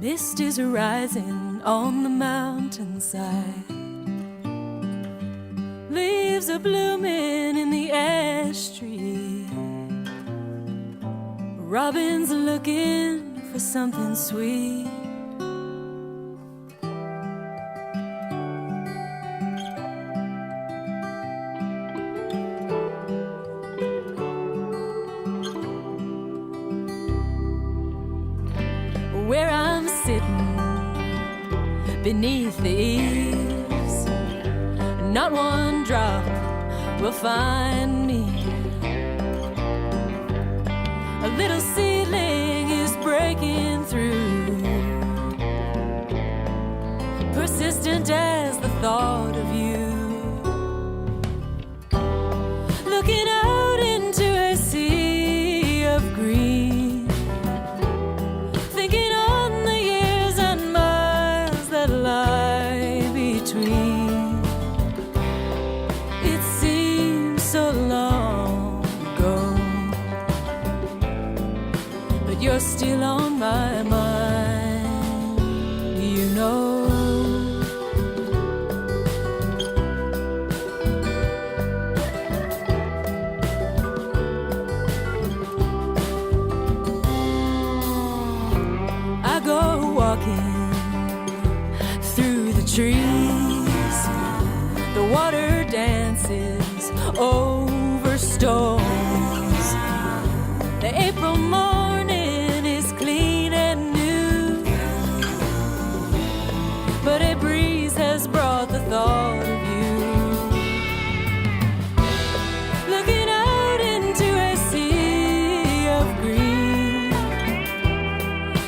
Mist is rising on the mountainside. Leaves are blooming in the ash tree. Robin's looking for something sweet. Where I'm sitting beneath the eaves, not one drop will find me. A little seedling is breaking through, persistent as the thought of you. Looking out into a sea of green, thinking on the years and miles that lie between. It seems so long ago, but you're still on my mind, you know. I go walking through the trees, the water dances over stones. The April morning is clean and new, but a breeze has brought the thought of you. Looking out into a sea of green,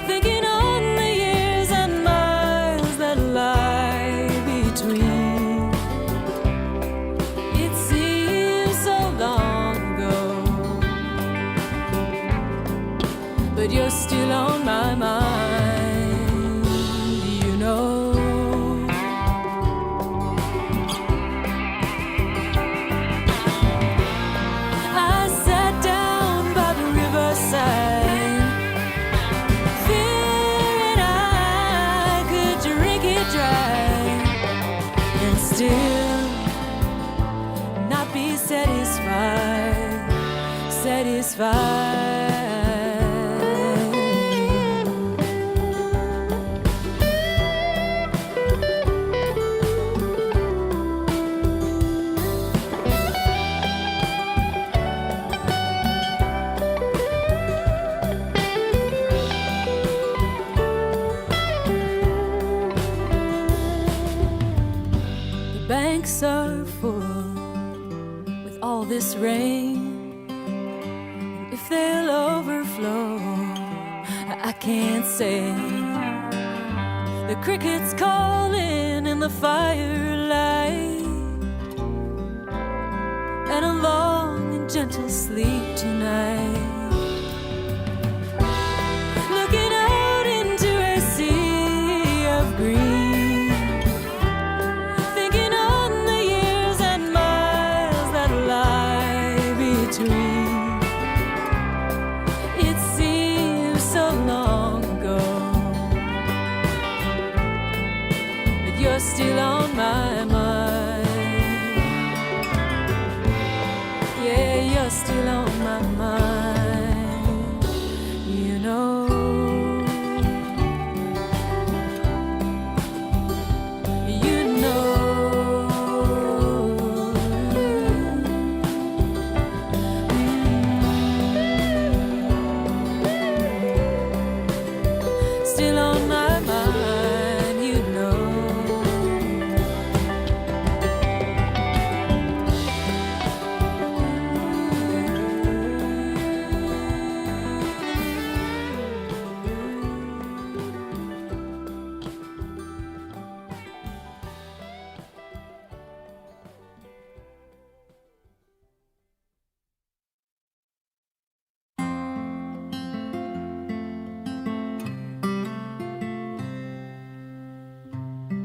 thinking on the years and miles that lie between. It seems so long ago, but you're still on my mind, you know. I sat down by the riverside, fearing I could drink it dry and still not be satisfied, satisfied. The banks are full with all this rain, and if they'll overflow, I can't say. The crickets calling in the firelight, and a long and gentle sleep tonight. Looking out into a sea of green, thinking on the years and miles that lie between. It seems so long ago, but you're still on my mind. Yeah, you're still on my mind, you know. You know. Still on my mind, you know.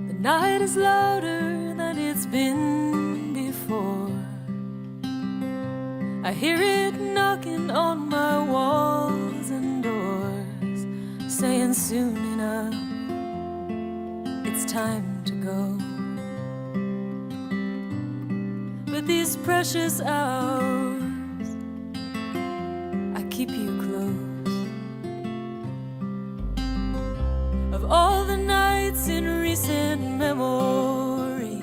The night is louder than it's been before. I hear it knocking on my walls and doors. saying soon enough it's time to go. But these precious hours I keep you close. Of all the nights in recent memory,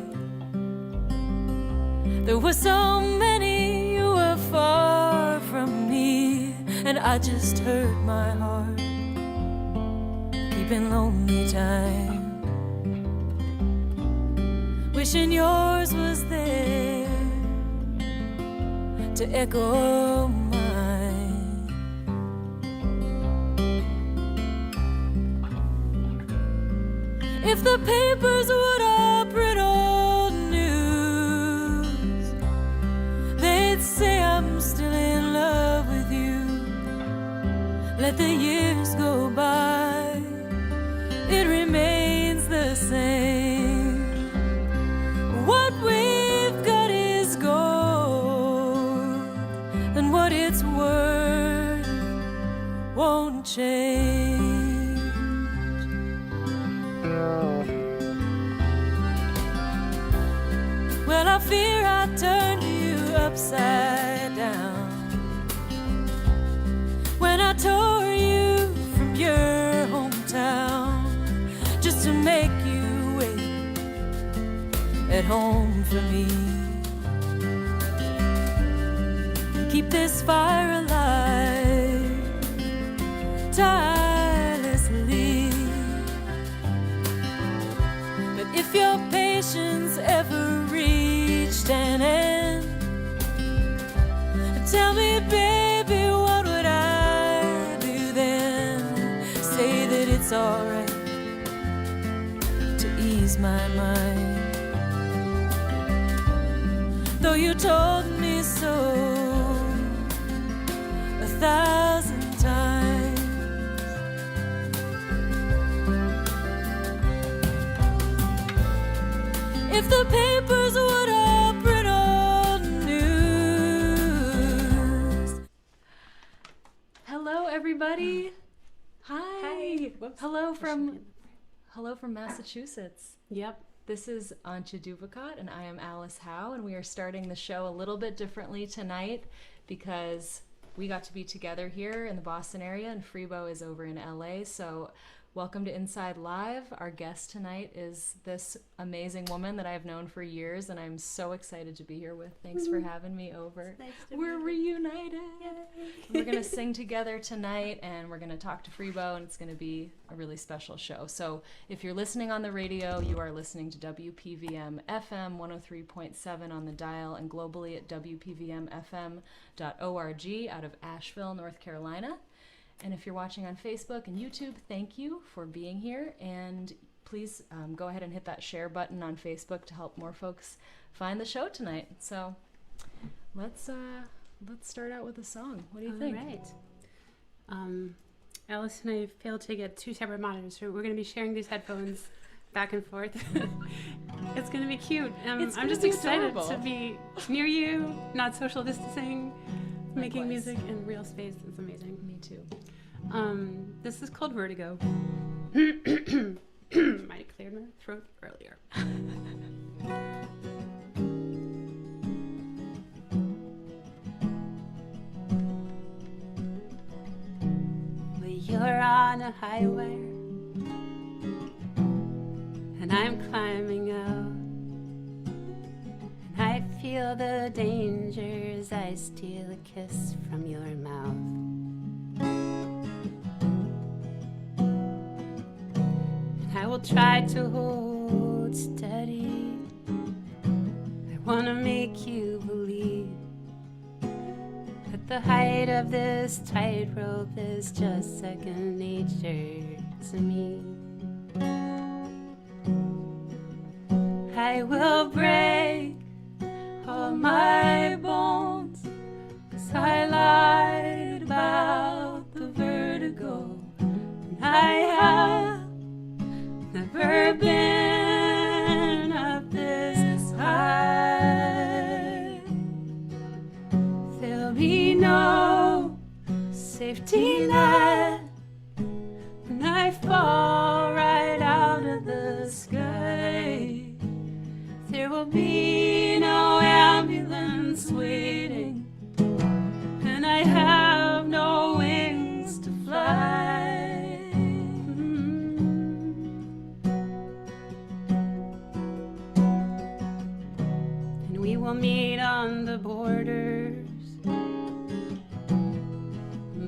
there were so many you were far from me, and I just hurt my heart keeping lonely time, wishing yours was there to echo mine. If the papers would all print old news, they'd say I'm still in love with you. Let the years go by, it remains the same. What we've got is gold, and what it's worth won't change. Well, I fear I turned you upside down when I tore you from your hometown, just to make you wait at home for me. Keep this fire alive tirelessly. But if your patience ever reached an end, tell me, baby, what would I do then? Say that it's alright to ease my mind, though you told me so 1,000 times. If the papers would all print old news. Hello, everybody. Hi. Hi. Whoops. Hello from Massachusetts. Yep. This is Antje Duvekot, and I am Alice Howe, and we are starting the show a little bit differently tonight because we got to be together here in the Boston area, and Freebo is over in LA. So welcome to Inside Live. Our guest tonight is this amazing woman that I've known for years, and I'm so excited to be here with. Thanks for having me over. Nice to We're meet reunited. Yay. We're going to sing together tonight, and we're going to talk to Freebo, and it's going to be a really special show. So if you're listening on the radio, you are listening to WPVM FM 103.7 on the dial, and globally at WPVMFM.org out of Asheville, North Carolina. And if you're watching on Facebook and YouTube, thank you for being here. And please go ahead and hit that share button on Facebook to help more folks find the show tonight. So let's start out with a song. What do you think? All right. Alice and I failed to get two separate monitors, so we're going to be sharing these headphones back and forth. It's going to be cute. I'm just excited adorable to be near you, not social distancing, making Likewise. music in real space. It's amazing. Me too. This is called Vertigo. Might have cleared my throat earlier. Well, you're on a highway, and I'm climbing out, and I feel the danger as I steal a kiss from your mouth. I will try to hold steady. I want to make you believe that the height of this tightrope is just second nature to me. I will break all my bones, 'cause I lied about the vertigo, and I have never been up this high. There'll be no safety net when I fall right out of the sky, there will be no ambulance waiting, and I have no wings to fly. And we will meet on the borders,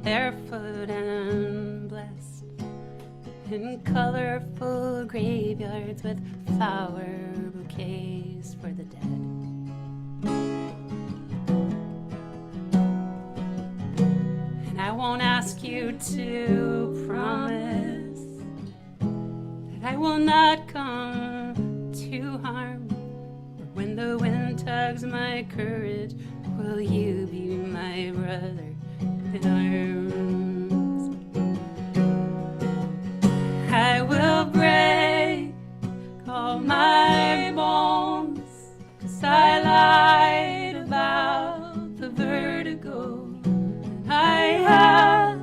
barefoot and blessed, in colorful graveyards with flower bouquets for the dead. And I won't ask you to promise that I will not come to harm. But when the wind tugs my courage, will you be my brother in arms? I will break all my bones, 'cause I lied about the vertigo. I have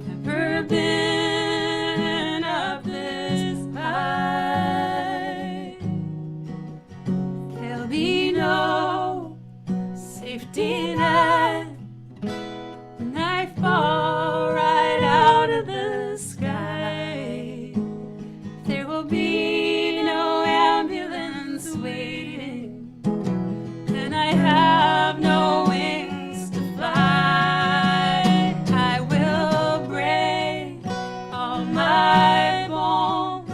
never been up this high. There'll be no safety net when I fall right out of the sky. There will be no ambulance waiting, and I have no wings to fly. I will break all my bones,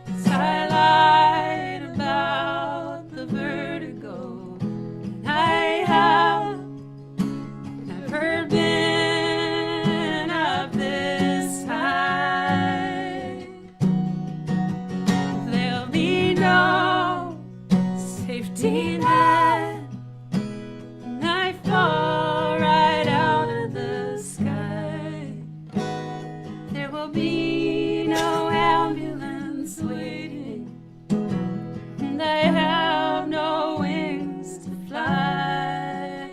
'cause I lied about the vertigo. I have never been up this high. There'll be no safety net when I fall right out of the sky. There will be no ambulance waiting, and I have no wings to fly.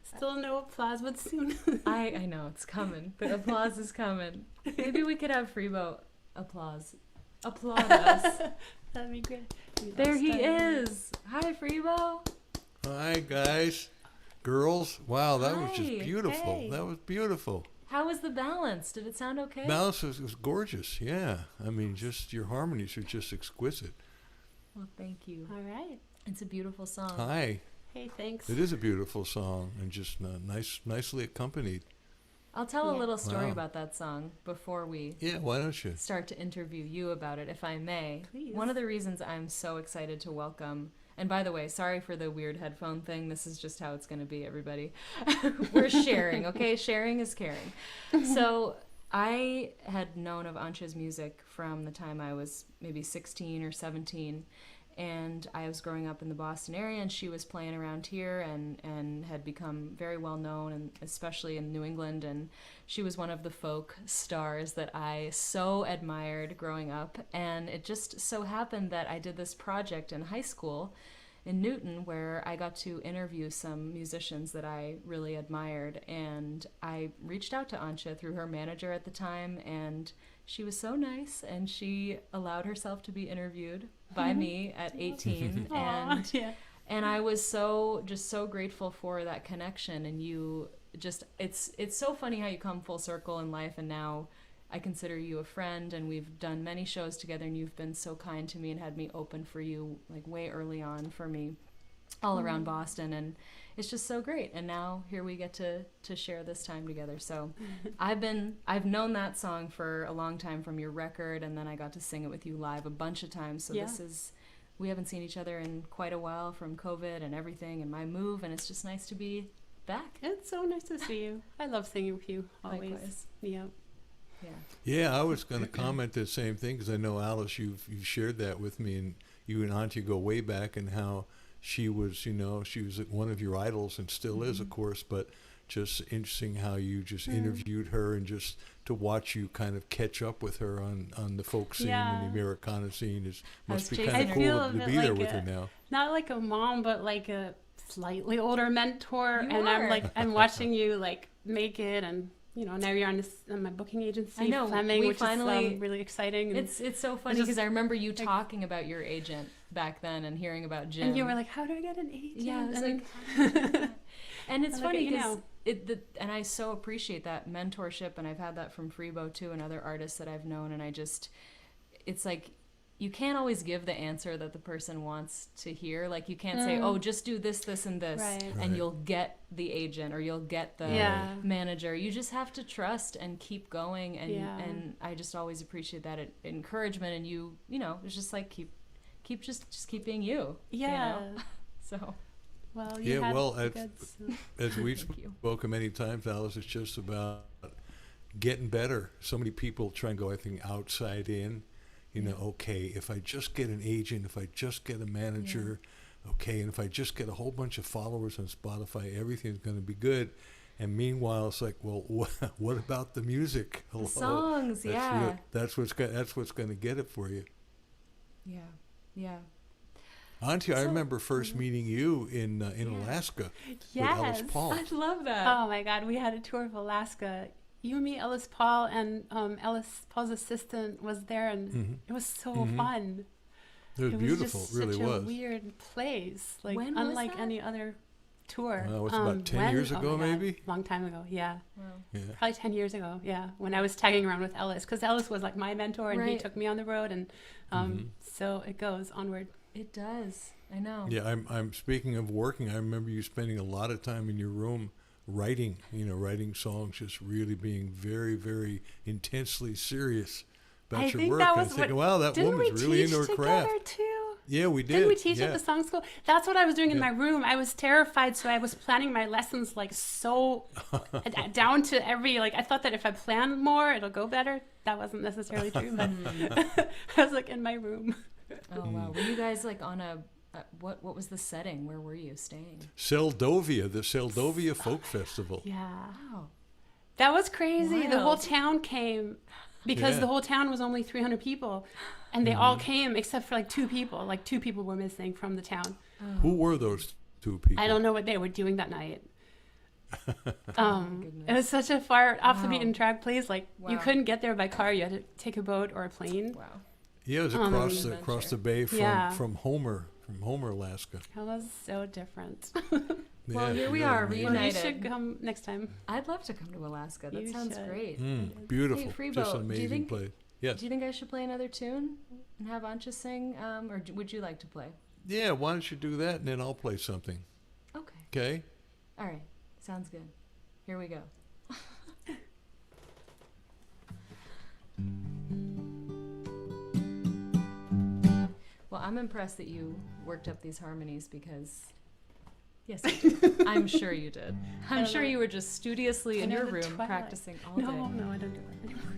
Still no applause, but soon. I know it's coming. The applause is coming. Maybe we could have Freebo applaud us. That'd be great. There he is. Hi, Freebo. Hi, guys. Girls. Wow, that was just Hi. beautiful. Hey. That was beautiful. How was the balance? Did it sound okay? Balance was gorgeous, yeah. I mean, just your harmonies are just exquisite. Well, thank you. All right. It's a beautiful song. Hi. Hey, thanks. It is a beautiful song and just nicely accompanied. I'll tell a Yeah. little story Wow. about that song before we Yeah, why don't you? start to interview you about it, if I may. Please. One of the reasons I'm so excited to welcome, and by the way, sorry for the weird headphone thing. This is just how it's going to be, everybody. We're sharing, okay? Sharing is caring. So I had known of Antje's music from the time I was maybe 16 or 17. And I was growing up in the Boston area, and she was playing around here and had become very well known, and especially in New England. And she was one of the folk stars that I so admired growing up. And it just so happened that I did this project in high school in Newton where I got to interview some musicians that I really admired. And I reached out to Antje through her manager at the time, and she was so nice, and she allowed herself to be interviewed by me at 18. Aw, yeah. And I was so grateful for that connection. And you just, it's so funny how you come full circle in life, and now I consider you a friend, and we've done many shows together, and you've been so kind to me and had me open for you like way early on for me all around Boston, and it's just so great. And now here we get to share this time together. So I've known that song for a long time from your record, and then I got to sing it with you live a bunch of times. So Yeah. we haven't seen each other in quite a while from COVID and everything and my move, and it's just nice to be back. It's so nice to see you. I love singing with you always. Likewise. Yeah. Yeah. Yeah, I was going to comment the same thing because I know, Alice, you've shared that with me, and you and Antje go way back, and how she was, she was one of your idols and still is, of course, but just interesting how you just interviewed her, and just to watch you kind of catch up with her on the folk scene and the Americana scene must be kind of cool to be there with her now. Not like a mom, but like a slightly older mentor. You and are. I'm watching you like make it, and now you're on my booking agency, I know, Fleming, which finally, is really exciting. And it's so funny because I remember you talking about your agent back then and hearing about Jim. And you were like, how do I get an agent? Yeah, I was and and it's funny because know. And I so appreciate that mentorship, and I've had that from Freebo too, and other artists that I've known, and it's like, you can't always give the answer that the person wants to hear. Like, you can't say, oh, just do this, this, and this, and you'll get the agent or you'll get the manager. You just have to trust and keep going. And I just always appreciate that encouragement. And it's just like, keep just being you. Yeah. So. Well, as we've spoken many times, Alice, it's just about getting better. So many people try and go, I think, outside in. Okay, if I just get an agent, if I just get a manager, okay, and if I just get a whole bunch of followers on Spotify, everything's going to be good. And meanwhile, it's like, well, what about the music? The songs, that's what's going to get it for you. Yeah. Antje, I remember first meeting you in Alaska with Alice Paul. I love that. Oh my God, we had a tour of Alaska. You, me, Alice Paul, and Alice Paul's assistant was there, and it was so fun. It was beautiful, just it really such was. A weird place, like when was unlike that? any other tour. Well, it was about 10 years ago, maybe? Long time ago, yeah. Wow. Yeah. Probably 10 years ago, yeah, when I was tagging around with Ellis, because Ellis was like my mentor, and he took me on the road, and so it goes onward. It does. I know. Yeah, I'm speaking of working, I remember you spending a lot of time in your room writing songs, just really being very, very intensely serious about your work. And thinking, wow, that woman's really into her craft. Too? Yeah, we did. Didn't we teach at the song school? That's what I was doing in my room. I was terrified, so I was planning my lessons like so down to every, like, I thought that if I plan more, it'll go better. That wasn't necessarily true, but I was like in my room. Oh, wow. Were you guys like on what was the setting? Where were you staying? Seldovia, the Seldovia Folk Festival. Yeah. Wow. That was crazy. Wild. The whole town came because the whole town was only 300 people, and they all came except for like two people. Like 2 people were missing from the town. Oh. Who were those 2 people? I don't know what they were doing that night. It was such a far off the beaten track place. Like you couldn't get there by car. You had to take a boat or a plane. Wow. Yeah, it was across the bay from Homer, Alaska. That was so different. Well, here we are, reunited. You should come next time. I'd love to come to Alaska. That sounds great. Beautiful. Hey, Freebo, just an amazing place. Yes. Do you think I should play another tune and have Antje sing, or would you like to play? Yeah, why don't you do that, and then I'll play something. Okay. Okay? All right. Sounds good. Here we go. Well, I'm impressed that you worked up these harmonies because, yes, you did. I'm sure you did. I'm sure you were just studiously in your room practicing all day. No, I don't do that anymore.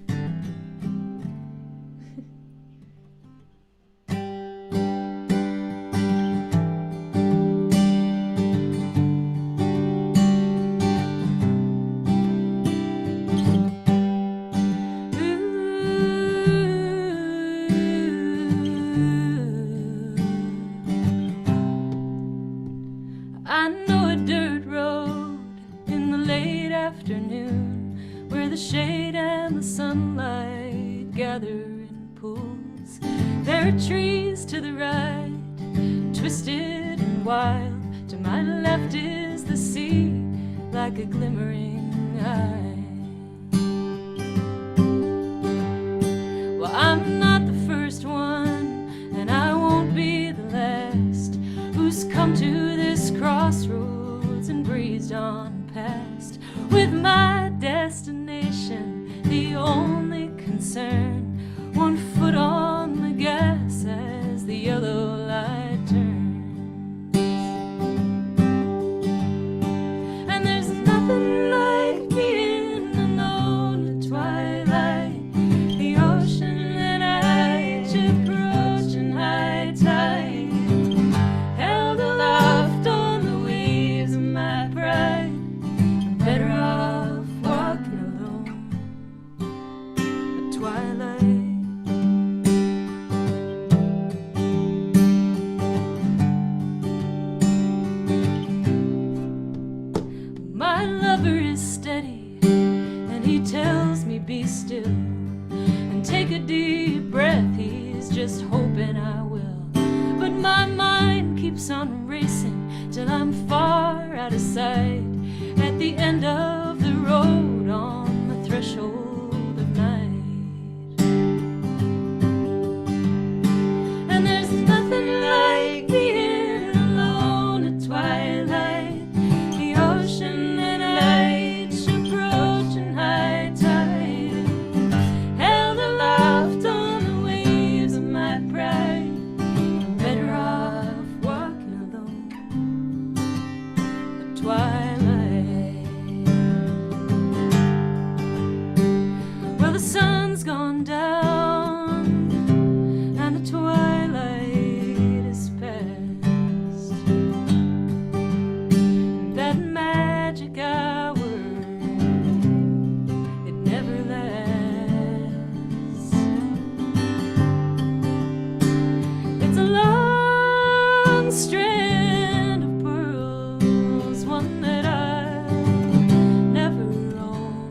I know a dirt road in the late afternoon where the shade and the sunlight gather in pools. There are trees to the right, twisted and wild. To my left is the sea like a glimmering eye. Well, I'm not the first one, and I won't be the last who's come to this crossroads and breezed on past, with my destination the only concern. 1 foot on the gas as the yellow light still and take a deep breath. He's just hoping I will. But my mind keeps on racing till I'm far out of sight, at the end of the road, on the threshold of night. And there's nothing like being alone at twilight, the ocean and ice approaching high tide, held aloft on the waves of my pride. I'm better off walking alone at twilight. Well, the sun's gone down and the twilight is past. That magic hour, it never lasts. It's a long strand of pearls, one that I'll never own.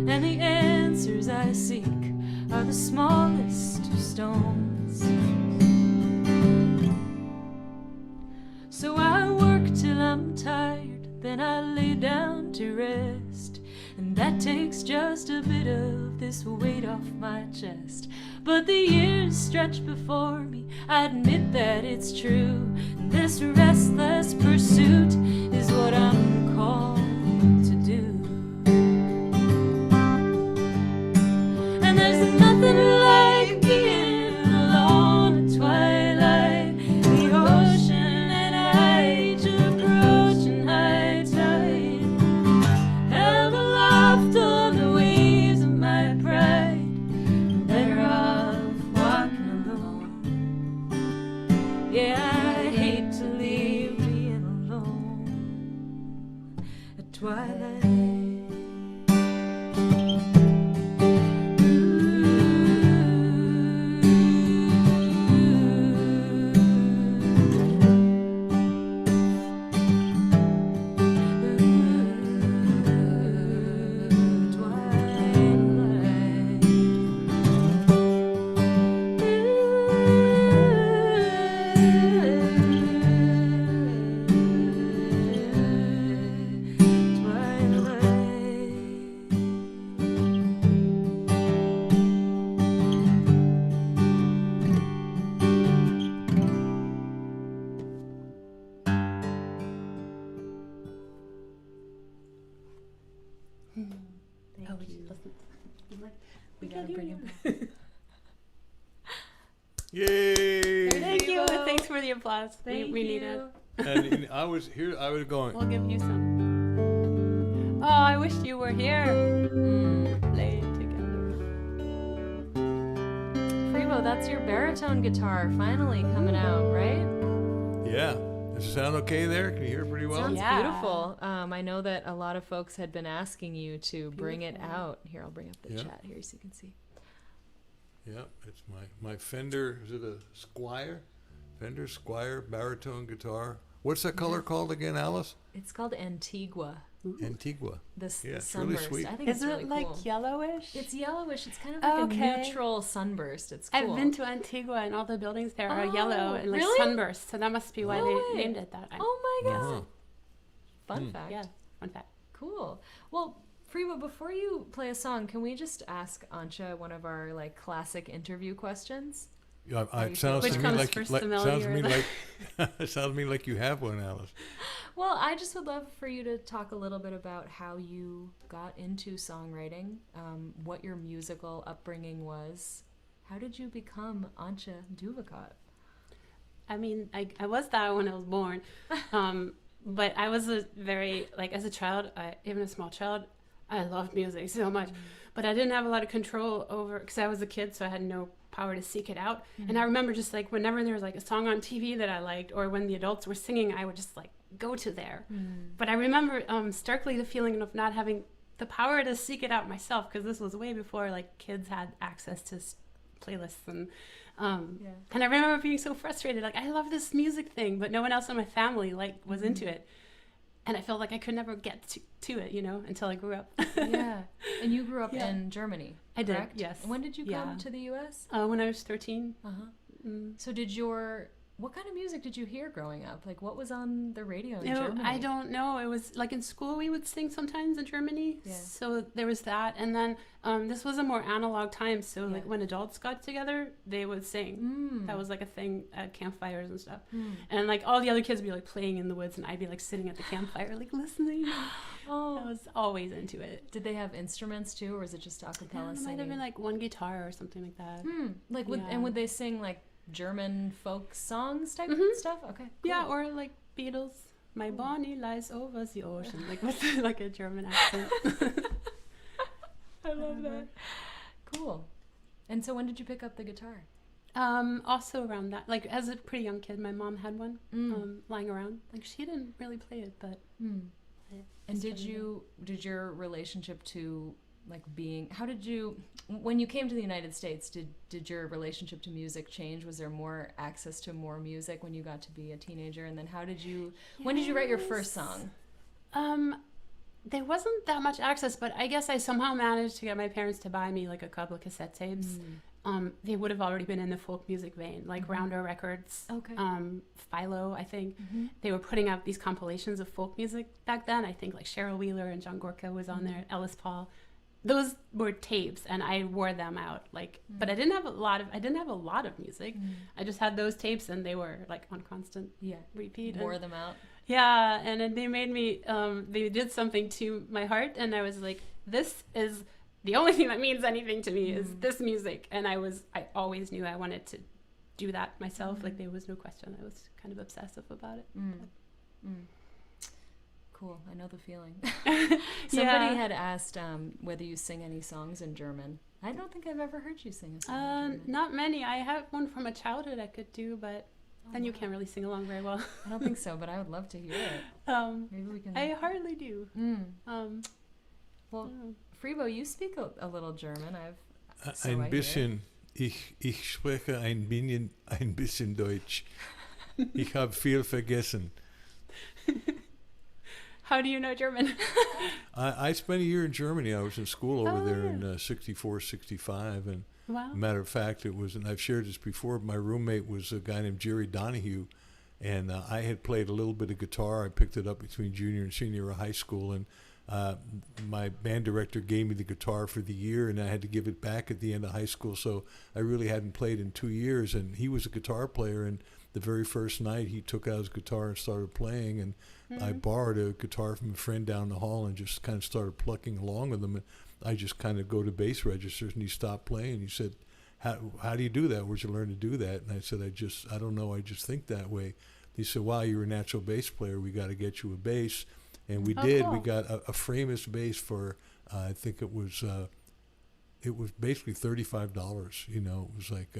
And the answers I seek are the smallest of stones. So I work till I'm tired, then I lay down to rest, and that takes just a bit of this weight off my chest. But the years stretch before me, I admit that it's true, and this restless pursuit is what I'm called to do. And there's nothing like being alone at twilight, the ocean and ice approaching high tide, held aloft on the waves of my pride. I'm better off walking alone. Yeah, I'd hate to leave being alone at twilight. Thank you. We gotta bring him back. Yay! Thank you. Freebo. Thanks for the applause. Thank we you. need it. And I was here. I was going. We'll give you some. Oh, I wish you were here. Play together. Freebo, that's your baritone guitar finally coming out, right? Yeah. Does it sound okay there? Can you hear it pretty well? Sounds Yeah. beautiful. I know that a lot of folks had been asking you to bring it Beautiful. out. Here, I'll bring up the Yeah. chat here so you can see. Yeah. It's my Fender. Is it a Squire? Fender Squire baritone guitar. What's that color called again, Alice? It's called Antigua. Antigua. This Yeah, it's really sunburst. sweet. I think Is it's it really like cool. yellowish? It's yellowish. It's kind of like Okay. a neutral sunburst. It's cool. I've been to Antigua and all the buildings there are yellow Oh, and like really? sunburst, so that must be why No they way. named it that. Oh my god. Uh-huh. Fun fact. Yeah, fun fact. Cool. Well, Freebo, before you play a song, can we just ask Antje one of our like classic interview questions? Yeah, How do you it sounds feel? to Which me comes like first, like the melody sounds to or me the- like it sounds to me like you have one, Alice. Well, I just would love for you to talk a little bit about how you got into songwriting, what your musical upbringing was. How did you become Antje Duvekot? I mean, I was that when I was born, but I was a very, like as a child, even a small child, I loved music so much, but I didn't have a lot of control over, because I was a kid, so I had no power to seek it out. And I remember just like whenever there was like a song on TV that I liked, or when the adults were singing, I would just like go to there. But I remember starkly the feeling of not having the power to seek it out myself, because this was way before like kids had access to playlists and and I remember being so frustrated, like I love this music thing, but no one else in my family like was into it. and I felt like I could never get to it, until I grew up. Yeah. And you grew up Yeah. in Germany, I did, correct? yes. When did you come Yeah. to the U.S.? When I was 13. Uh-huh. So what kind of music did you hear growing up? Like, what was on the radio in Germany? I don't know. It was like in school we would sing sometimes in Germany. Yeah. So there was that. And then this was a more analog time. So like Yeah. when adults got together, they would sing. That was like a thing at campfires and stuff. And like all the other kids would be like playing in the woods and I'd be like sitting at the campfire like listening. Oh. I was always into it. Did they have instruments too, or was it just a cappella It singing? might have been like one guitar or something like that. Like, Yeah. and would they sing like German folk songs type stuff? Okay. Cool. Yeah, or like Beatles. My Bonnie lies over the ocean, like with like a German accent. I love that. Cool. And so when did you pick up the guitar? Also around that, like as a pretty young kid, my mom had one lying around. Like she didn't really play it, but. And did your relationship to like when you came to the United States, did your relationship to music change? Was there more access to more music when you got to be a teenager? And then when did you write your first song? There wasn't that much access, but I guess I somehow managed to get my parents to buy me like a couple of cassette tapes. They would have already been in the folk music vein, like Rounder Records, Okay. Philo, I think. They were putting out these compilations of folk music back then. I think like Cheryl Wheeler and John Gorka was on there, Ellis Paul. Those were tapes, and I wore them out. Like, but I didn't have a lot of music. I just had those tapes, and they were like on constant repeat. Wore them out. Yeah, and then they made me. They did something to my heart, and I was like, "This is the only thing that means anything to me is this music." And I always knew I wanted to do that myself. Like there was no question. I was kind of obsessive about it. Cool. I know the feeling. Somebody had asked whether you sing any songs in German. I don't think I've ever heard you sing a song in German. Not many. I have one from a childhood I could do, but then you can't really sing along very well. I don't think so, but I would love to hear it. Maybe we can. I hardly do. Well, Freebo, you speak a little German. Ein bisschen. Ich spreche ein bisschen Deutsch. Ich habe viel vergessen. How do you know German? I spent a year in Germany. I was in school over there in 64, 65. And wow. matter of fact, and I've shared this before, my roommate was a guy named Jerry Donahue. And I had played a little bit of guitar. I picked it up between junior and senior year of high school. And my band director gave me the guitar for the year, and I had to give it back at the end of high school. So I really hadn't played in 2 years. And he was a guitar player. And the very first night, he took out his guitar and started playing. And I borrowed a guitar from a friend down the hall and just kind of started plucking along with him. And I just kind of go to bass registers, and he stopped playing. He said, how do you do that? Where'd you learn to do that? And I said, I don't know. I just think that way. He said, wow, you're a natural bass player. We got to get you a bass. And we did. Cool. We got a frameless bass for, I think it was basically $35. You know, it was like,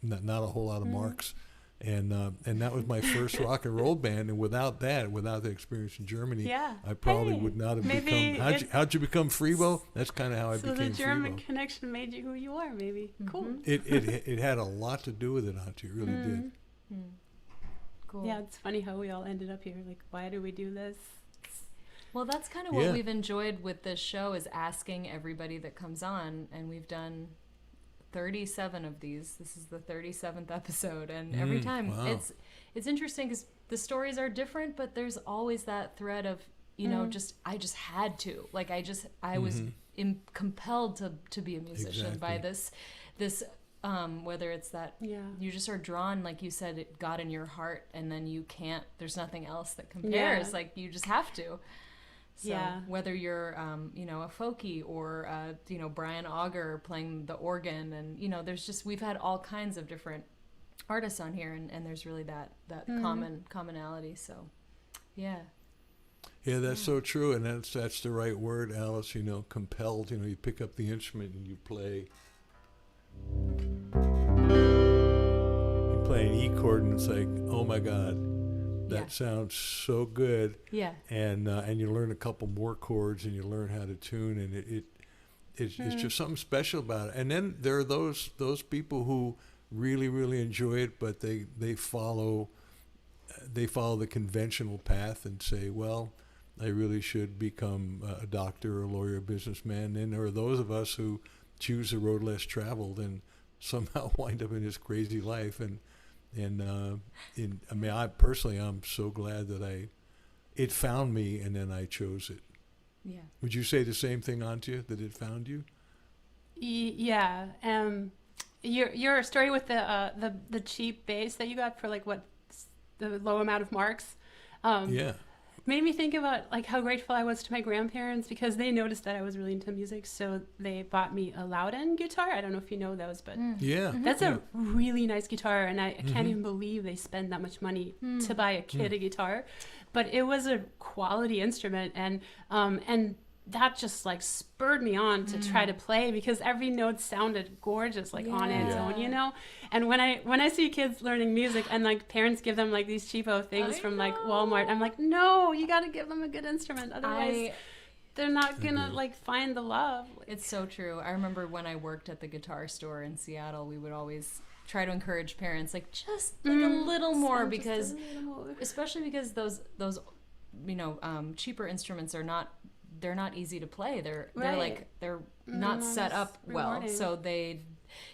not a whole lot of marks. And that was my first rock and roll band. And without the experience in Germany, I probably would not have become. How'd you become Freebo? That's kind of how I became Freebo. So the German connection made you who you are, maybe. Cool. It had a lot to do with it, Antje. It really did. Cool. Yeah, it's funny how we all ended up here. Like, why do we do this? Well, that's kind of what we've enjoyed with this show, is asking everybody that comes on, and we've done 37 of these. This is the 37th episode, and every time it's interesting because the stories are different, but there's always that thread of I just had to, like I was compelled to be a musician by this whether it's that you just are drawn, like you said, it got in your heart, and then you can't, there's nothing else that compares, like you just have to. So whether you're a folkie or Brian Auger playing the organ, and there's we've had all kinds of different artists on here, and there's really that commonality. So that's so true, and that's the right word, Alice. Compelled. You pick up the instrument and you play. You play an E chord, and it's like, oh my God, that sounds so good. Yeah. And you learn a couple more chords, and you learn how to tune, and it's just something special about it. And then there are those people who really, really enjoy it, but they follow they follow the conventional path and say, well, I really should become a doctor, a lawyer, a businessman. And there are those of us who choose the road less traveled and somehow wind up in this crazy life. I personally, I'm so glad that it found me and then I chose it. Yeah. Would you say the same thing, Antje, that it found you? Yeah. Your story with the cheap bass that you got for the low amount of marks. Yeah. Made me think about like how grateful I was to my grandparents because they noticed that I was really into music, so they bought me a Loudon guitar. I don't know if you know those, but Yeah. that's a really nice guitar, and I can't even believe they spend that much money to buy a kid a guitar. But it was a quality instrument, and that just like spurred me on to try to play because every note sounded gorgeous, like on its own, you know. And when I see kids learning music and like parents give them like these cheapo things from like Walmart, I'm like, no, you got to give them a good instrument, otherwise they're not gonna like find the love. It's so true. I remember when I worked at the guitar store in Seattle, we would always try to encourage parents like just like a little more, because especially because those cheaper instruments are not easy to play. They're not set up well, so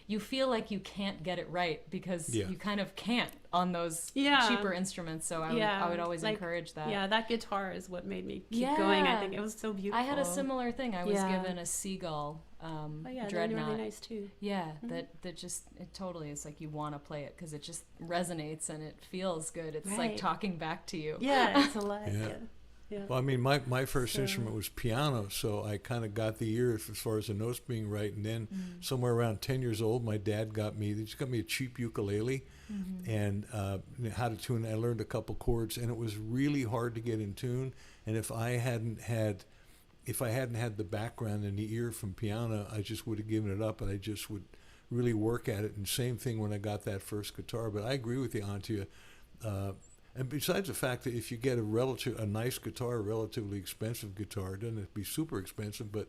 you feel like you can't get it right because you kind of can't on those cheaper instruments. So I would always encourage that. Yeah, that guitar is what made me keep going. I think it was so beautiful. I had a similar thing. I was given a Seagull Dreadnought. Really nice too. Yeah, that just, it totally is like you want to play it because it just resonates and it feels good. It's like talking back to you. Yeah, it's alive. Yeah. Well, I mean, my first instrument was piano, so I kind of got the ear as far as the notes being right. And then somewhere around 10 years old, my dad got me a cheap ukulele and how to tune. I learned a couple chords, and it was really hard to get in tune. And if I hadn't had the background and the ear from piano, I just would have given it up, and I just would really work at it. And same thing when I got that first guitar. But I agree with you, Antje. And besides the fact that if you get a nice guitar, a relatively expensive guitar, it doesn't have to be super expensive, but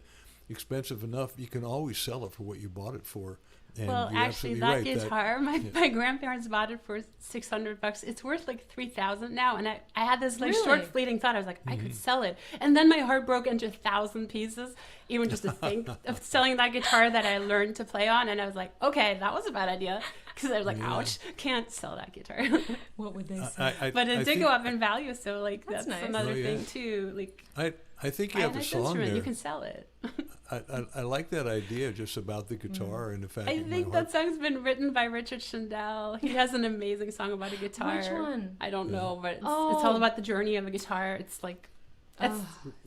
expensive enough, you can always sell it for what you bought it for. And well, actually, that guitar, my grandparents bought it for $600. It's worth like $3,000 now. And I had this like short fleeting thought. I was like, I could sell it. And then my heart broke into 1,000 pieces, even just to think of selling that guitar that I learned to play on. And I was like, okay, that was a bad idea. Because I was like, ouch, can't sell that guitar. What would they say? But it did go up in value, so like that's nice. another thing too. Like I think you have a song there. You can sell it. I like that idea just about the guitar and the fact. I think that song's been written by Richard Shandell. He has an amazing song about a guitar. Which one? I don't know, but it's all about the journey of a guitar. It's like,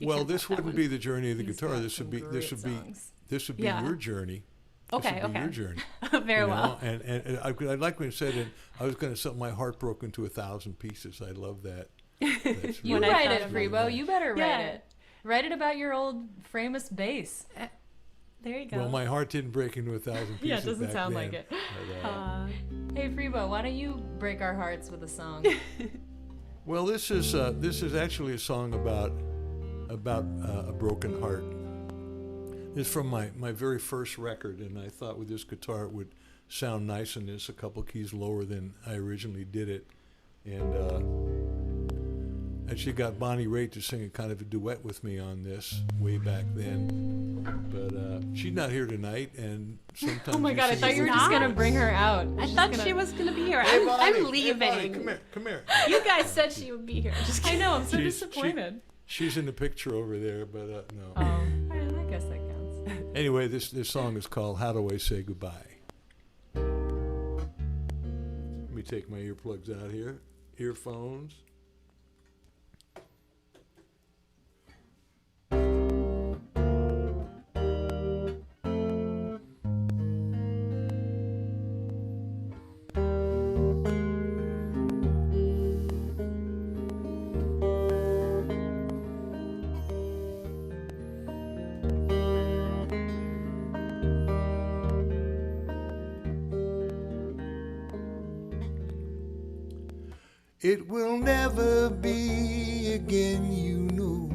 well, this wouldn't be the journey of the guitar. This would be your journey. Okay. Your journey. Very well. And I like when you said it. I was going to say my heart broke into 1,000 pieces. I love that. You write it, Freebo. You better write it. Write it about your old famous bass. There you go. Well, my heart didn't break into 1,000 pieces. Yeah, it doesn't back sound then. like it. Hey, Freebo, why don't you break our hearts with a song? Well, this is actually a song about a broken heart. It's from my very first record, and I thought with this guitar it would sound nice, and it's a couple keys lower than I originally did it. And actually got Bonnie Raitt to sing a kind of a duet with me on this way back then. But she's not here tonight, and sometimes. Oh my God! I thought you were just gonna bring her out. I thought she was gonna be here. Hey, Bonnie, I'm leaving. Hey, Bonnie, come here. You guys said she would be here. I know. I'm so disappointed. She's in the picture over there, but no. Oh, I guess that counts. Anyway, this song is called "How Do I Say Goodbye." Let me take my earplugs out here. Earphones. It will never be again, you know,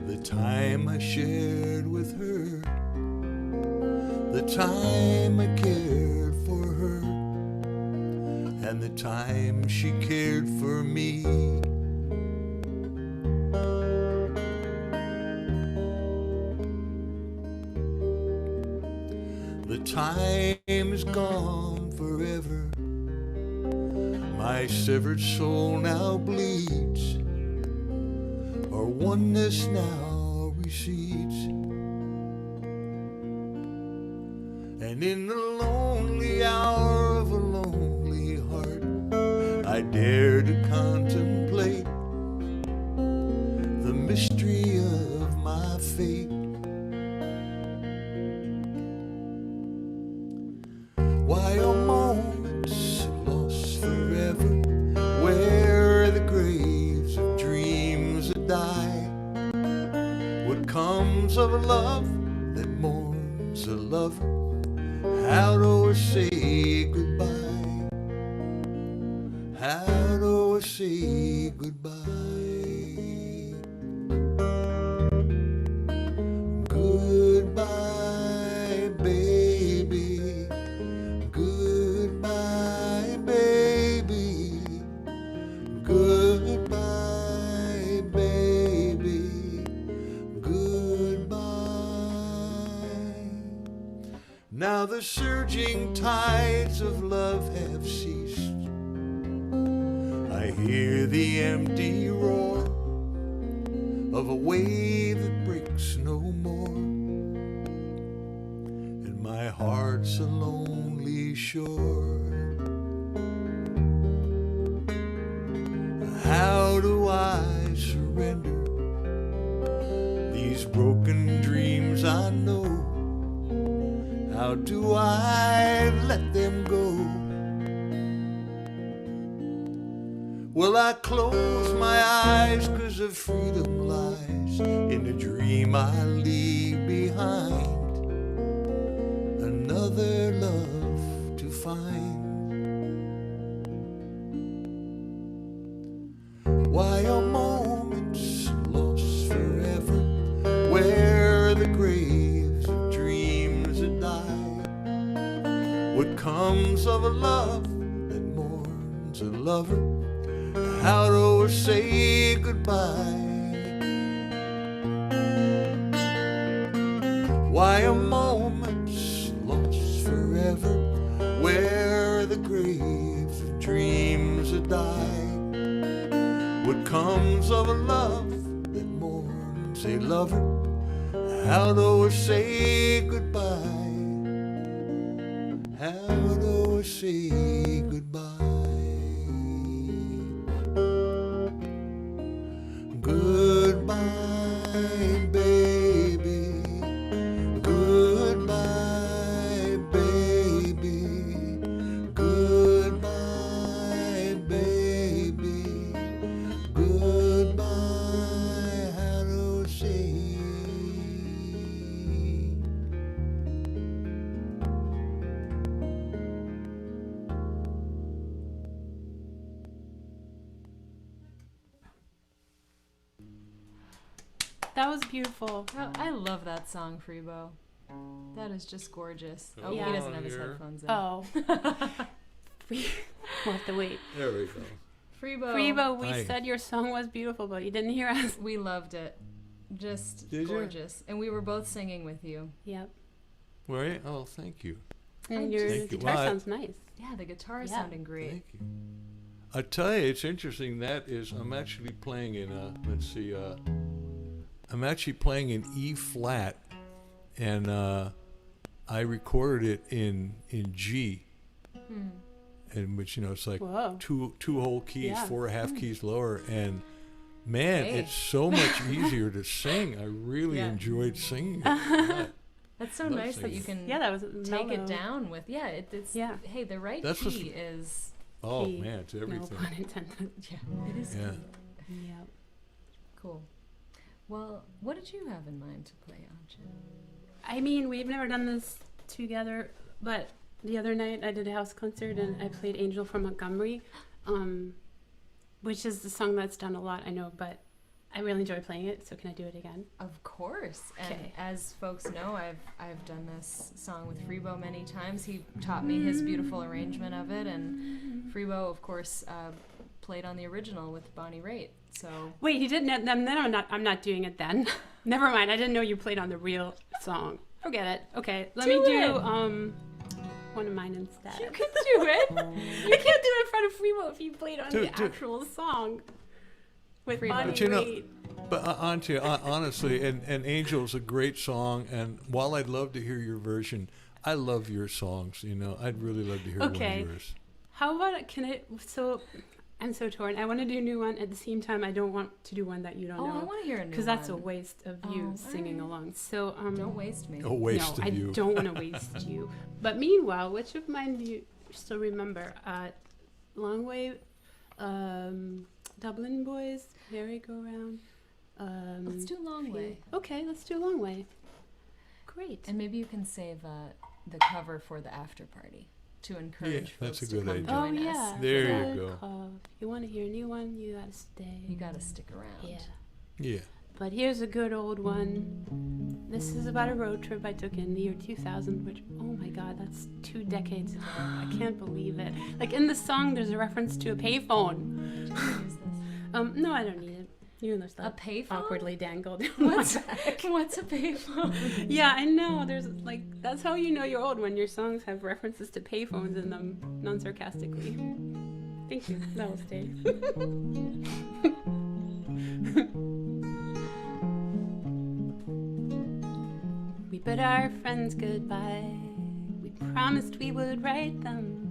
the time I shared with her, the time I cared for her, and the time she cared for me. The time is gone forever. My severed soul now bleeds. Our oneness now recedes. And in the lonely hour of a lonely heart, I dare to contemplate the mystery of my fate. Why are moments lost forever, where the graves of dreams that die? What comes of a love that mourns a lover? How do I say goodbye? How do I say goodbye? Goodbye, baby. Goodbye, baby. Goodbye, baby. Goodbye. Now the surging tides of love have ceased. I hear the empty roar of a wave that breaks no more, and my heart's a lonely shore. How do I surrender these broken dreams I know? How do I let them go? Will I close my eyes 'cause of freedom lies in the dream I leave behind? Another love to find. Why are moments lost forever, where the graves of dreams that die? What comes of a love that mourns a lover? How do I say goodbye? Why are moments lost forever, where the graves of dreams that die? What comes of a love that mourns a lover? How do I say goodbye? How do I say goodbye? Goodbye, baby. Goodbye, baby. Goodbye, baby. Goodbye, how do I say? That was beautiful. Oh, I love that song, Freebo. That is just gorgeous. Oh, Yeah. he doesn't have his headphones in. Oh. We'll have to wait. There we go. Freebo. Freebo, we Hi. said your song was beautiful, but you didn't hear us. We loved it. Just Did you? gorgeous. And we were both singing with you. Yep. Were you? Oh, thank you. And your Thank you. guitar Well, sounds nice. Yeah, the guitar is Yeah. sounding great. Thank you. I tell you, it's interesting. That is, I'm actually playing in let's see, I'm actually playing in E flat, and I recorded it in G, and which it's like Whoa. two whole keys, Yeah. 4 half keys lower, and man, Hey. it's so much easier to sing. I really Yeah. enjoyed singing it. That's so Love nice that singing. you can Yeah, that was take mellow. it down with. Yeah, it's. Yeah. Hey, the right That's what's- key is. Oh Key. man, it's No everything. pun intended. Yeah, it is Yeah. key. Yep. Cool. Well, what did you have in mind to play, Antje? I mean, we've never done this together, but the other night I did a house concert and I played Angel from Montgomery, which is the song that's done a lot, I know, but I really enjoy playing it, so can I do it again? Of course. And Okay. as folks know, I've done this song with Freebo many times. He taught me his beautiful arrangement of it, and Freebo, of course, played on the original with Bonnie Raitt. So Wait, he didn't. Then I'm not doing it then. Never mind. I didn't know you played on the real song. Forget it. Okay, let me do one of mine instead. you can do it. I can't do it in front of Freebo if you played on Do- the do- actual song with Freebo. Bonnie But you know, Raitt. but Antje, honestly, and Angel's a great song. And while I'd love to hear your version, I love your songs. You know, I'd really love to hear one Okay. of yours. How about so? I'm so torn. I want to do a new one. At the same time, I don't want to do one that you don't Oh, I know. want to hear a new one. Because that's a waste of you Oh, singing alright. along. So Don't waste me. A waste no, of I you. don't want to waste you. But meanwhile, which of mine do you still remember? Long Way, Dublin Boys, Merry Go Round. Let's do Long Way. Okay, let's do Long Way. Great. And maybe you can save the cover for the after party to encourage Yeah, that's folks a to good come idea. Oh join us. yeah. There you good go. call. If you want to hear a new one, you gotta stay. You got to stick around. Yeah. Yeah. But here's a good old one. This is about a road trip I took in the year 2000, which, oh my god, that's 2 decades ago. I can't believe it. Like in the song, there's a reference to a payphone. Should we use this? No, I don't need it. You know A that payphone? awkwardly dangled. What's a payphone? Yeah, I know. There's like that's how you know you're old when your songs have references to payphones in them, non-sarcastically. Thank you. That will stay. We bid our friends goodbye. We promised we would write them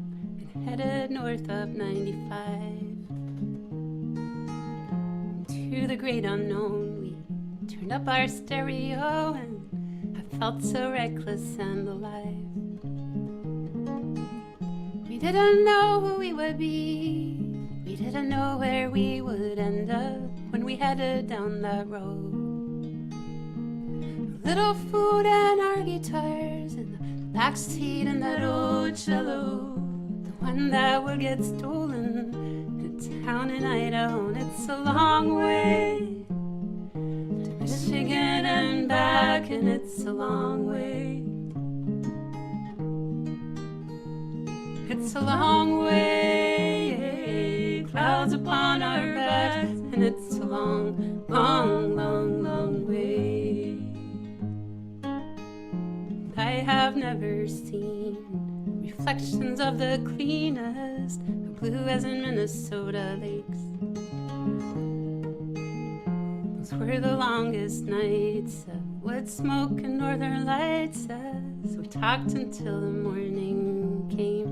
and headed north up 95. To the great unknown, we turned up our stereo and I felt so reckless and alive. We didn't know who we would be. We didn't know where we would end up when we headed down that road. Little food and our guitars in the backseat and that old cello, the one that would get stolen in town in Idaho. And it's a long way to Michigan and back, and it's a long way. It's a long way, clouds upon our backs, and it's a long, long, long, long way. I have never seen reflections of the cleanest, the blue as in Minnesota lakes. Those were the longest nights of wood smoke and northern lights as we talked until the morning came.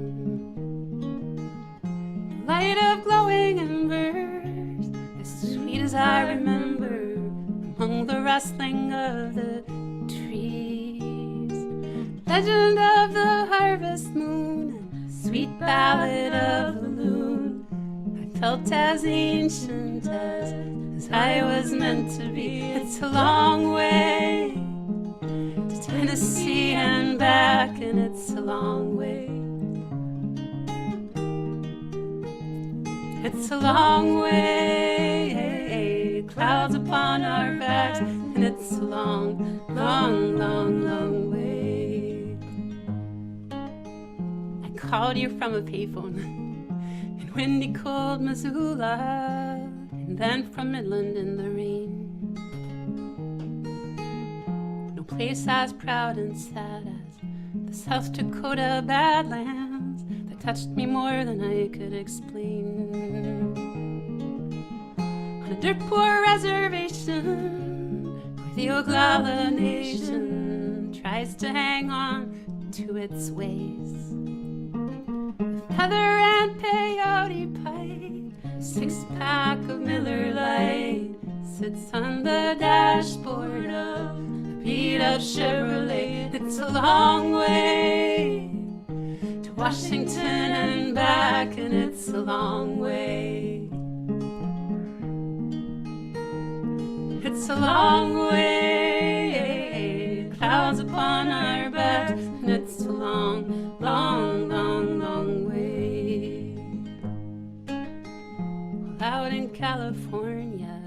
The light of glowing embers, as sweet as I remember, among the rustling of the trees. Legend of the harvest moon, and sweet ballad of the loon. I felt as ancient as I was meant to be. It's a long way to Tennessee and back, and it's a long way. It's a long way, clouds upon our backs, and it's a long, long, long, long way. I called you from a payphone in windy, cold Missoula, and then from Midland in the rain. No place as proud and sad as the South Dakota Badlands that touched me more than I could explain. On a dirt poor reservation where the Oglala Nation tries to hang on to its ways. Heather and peyote pipe, 6-pack of Miller Lite sits on the dashboard of a beat-up Chevrolet. It's a long way to Washington and back, and it's a long way. It's a long way, clouds upon our backs, and it's a long, long, long, long way. Out in California,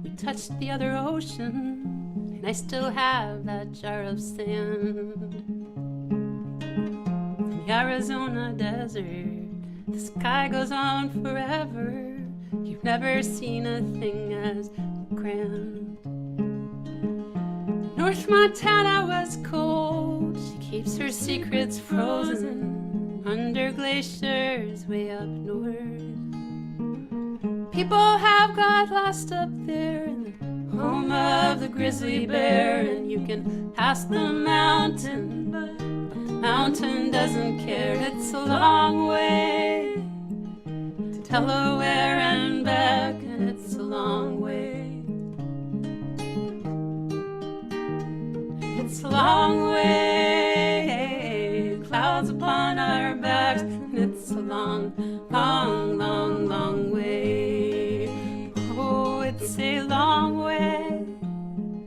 we touched the other ocean, and I still have that jar of sand. In the Arizona desert, the sky goes on forever. You've never seen a thing as grand. North Montana was cold. She keeps her secrets frozen under glaciers way up north. People have got lost up there in the home of the grizzly bear, and you can pass the mountain, but the mountain doesn't care. It's a long way to Delaware and back, and it's a long way. It's a long way, clouds upon our backs, and it's a long, long, long, long way. Oh, it's a long way,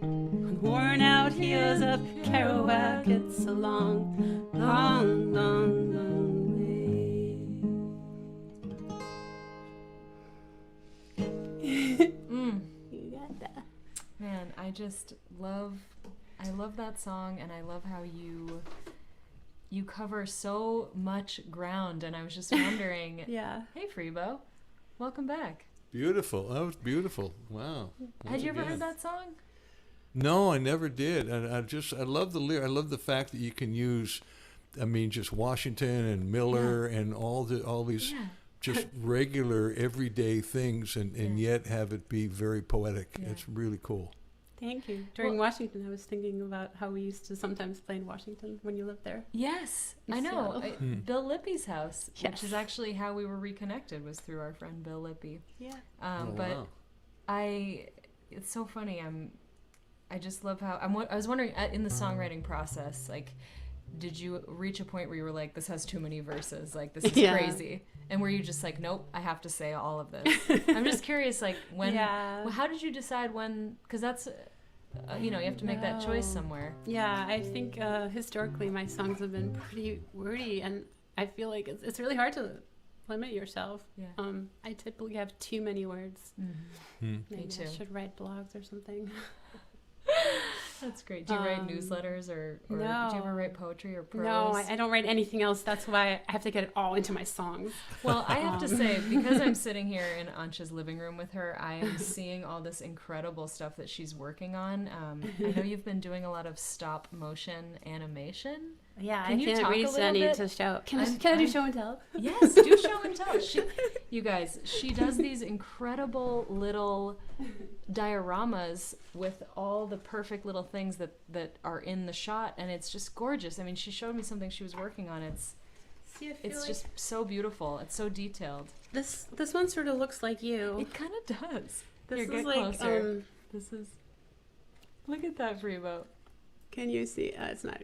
on worn out heels of Kerouac. It's a long, long, long, long way. You got that. Man, I love that song, and I love how you cover so much ground. And I was just wondering, Yeah. hey Freebo, welcome back. Beautiful. That was beautiful. Wow. Had you ever Once heard again. that song? No, I never did. And I love the lyric. I love the fact that you can use, I mean, just Washington and Miller and all these Yeah. just regular everyday things, and yet have it be very poetic. Yeah. It's really cool. Thank you. During Well- Washington, I was thinking about how we used to sometimes play in Washington when you lived there. Yes, In I know. Seattle. Bill Lippy's house, which Yes. is actually how we were reconnected, was through our friend Bill Lippy. Yeah. Oh, But wow. it's so funny. I just love how I was wondering in the songwriting process, like, did you reach a point where you were like, this has too many verses, like this is Yeah. crazy, and were you just like, nope, I have to say all of this? I'm just curious, like, when, Yeah. well, how did you decide when? Because that's, you have to make that choice No. somewhere. Yeah, I think historically my songs have been pretty wordy, and I feel like it's really hard to limit yourself. Yeah. I typically have too many words. Maybe too. I should write blogs or something. That's great. Do you write newsletters or do you no. ever write poetry or prose? No, I don't write anything else. That's why I have to get it all into my songs. Well, I have to say, because I'm sitting here in Antje's living room with her, I am seeing all this incredible stuff that she's working on. I know you've been doing a lot of stop motion animation. Yeah, Can I you can't talk a reach little any bit? to show. Can I do I'm- show and tell? Yes, do show and tell. You guys, she does these incredible little dioramas with all the perfect little things that are in the shot, and it's just gorgeous. I mean, she showed me something she was working on. It's just so beautiful. It's so detailed. This one sort of looks like you. It kind of does. This Here, is get like closer. This is. Look at that, Freebo. Can you see? It's not.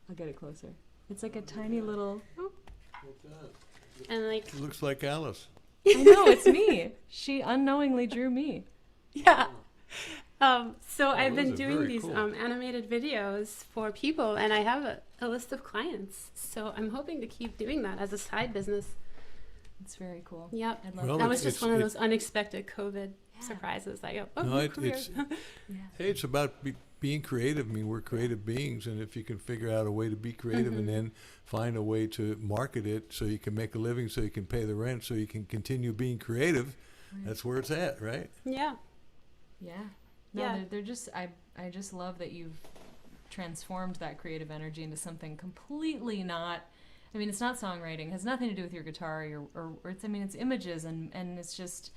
I'll get it closer. It's like a tiny little. And like It looks like Alice. I know, it's me. She unknowingly drew me. yeah. So I've been those are doing very these cool. animated videos for people, and I have a list of clients. So I'm hoping to keep doing that as a side business. It's very cool. Yep. I love Well, That that. was just it's- one of it- those unexpected COVID Yeah. surprises. I go, oh, No, look, it's hey, it's about being creative. I mean, we're creative beings, and if you can figure out a way to be creative and then find a way to market it so you can make a living, so you can pay the rent, so you can continue being creative, that's where it's at, right? yeah. Yeah. No, Yeah. they're just, I just love that you've transformed that creative energy into something completely not, I mean, it's not songwriting, it has nothing to do with your guitar or it's, I mean, it's images and it's just,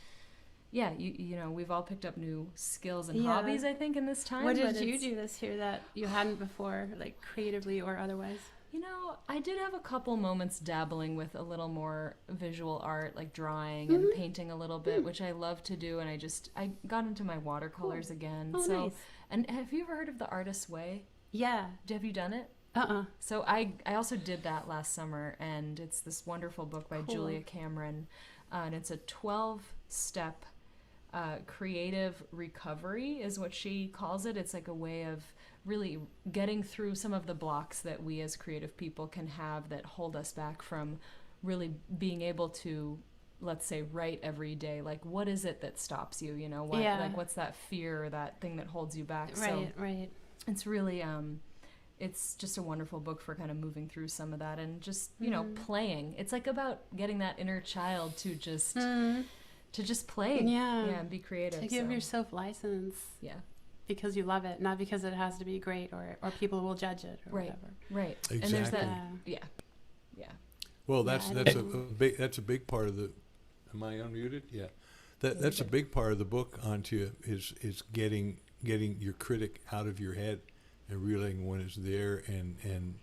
yeah, you know, we've all picked up new skills and Yeah. hobbies, I think, in this time. What but did you it's- do this year that you hadn't before, like creatively or otherwise? You know, I did have a couple moments dabbling with a little more visual art, like drawing and painting a little bit, which I love to do. And I got into my watercolors again. Oh, so, nice. and have you ever heard of The Artist's Way? Yeah. Have you done it? So I also did that last summer, and it's this wonderful book by Cool. Julia Cameron, and it's a 12-step creative recovery is what she calls it. It's like a way of really getting through some of the blocks that we as creative people can have that hold us back from really being able to let's say, write every day, like, what is it that stops you? You know, what, like, what's that fear or that thing that holds you back? Right, So right. it's really, it's just a wonderful book for kind of moving through some of that and just, you know, playing. It's like about getting that inner child to just play. Yeah. And be creative. To give yourself license. Yeah. Because you love it, not because it has to be great or people will judge it or whatever. Right. Exactly. And there's that, yeah. Well, that's a big part of the. Am I unmuted? Yeah, that's a big part of the book. Antje is getting your critic out of your head and realizing when it's there, and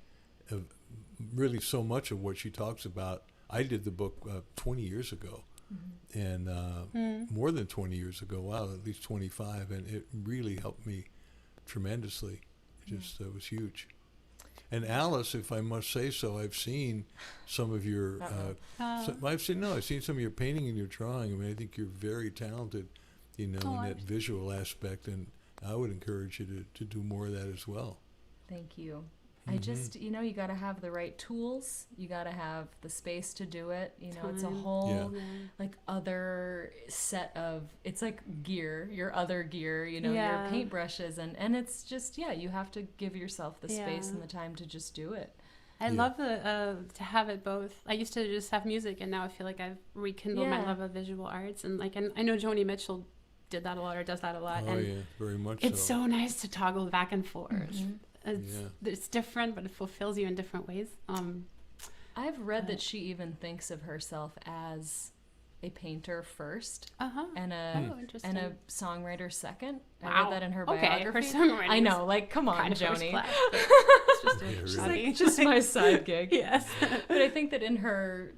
really so much of what she talks about. I did the book 20 years ago, and more than 20 years ago. Wow, at least 25, and it really helped me tremendously. It just was huge. And Alice, if I must say so, I've seen some of your. I've seen some of your painting and your drawing. I mean, I think you're very talented, you know, in that visual aspect, and I would encourage you to do more of that as well. Thank you. I just, you know, you got to have the right tools. You got to have the space to do it. You know, it's a whole like other set of, it's like gear, your other gear, you know, your paintbrushes. And it's just, you have to give yourself the space and the time to just do it. I love to have it both. I used to just have music, and now I feel like I've rekindled my love of visual arts. And like, and I know Joni Mitchell did that a lot or does that a lot. Oh, and yeah, very much it's so nice to toggle back and forth. It's different, but it fulfills you in different ways. I've read that she even thinks of herself as a painter first and a songwriter second. Wow. I read that in her biography. Her songwriting I know, like, come on, kind of Joni. class, it's just She's like, just my side gig. Yes. But I think that in her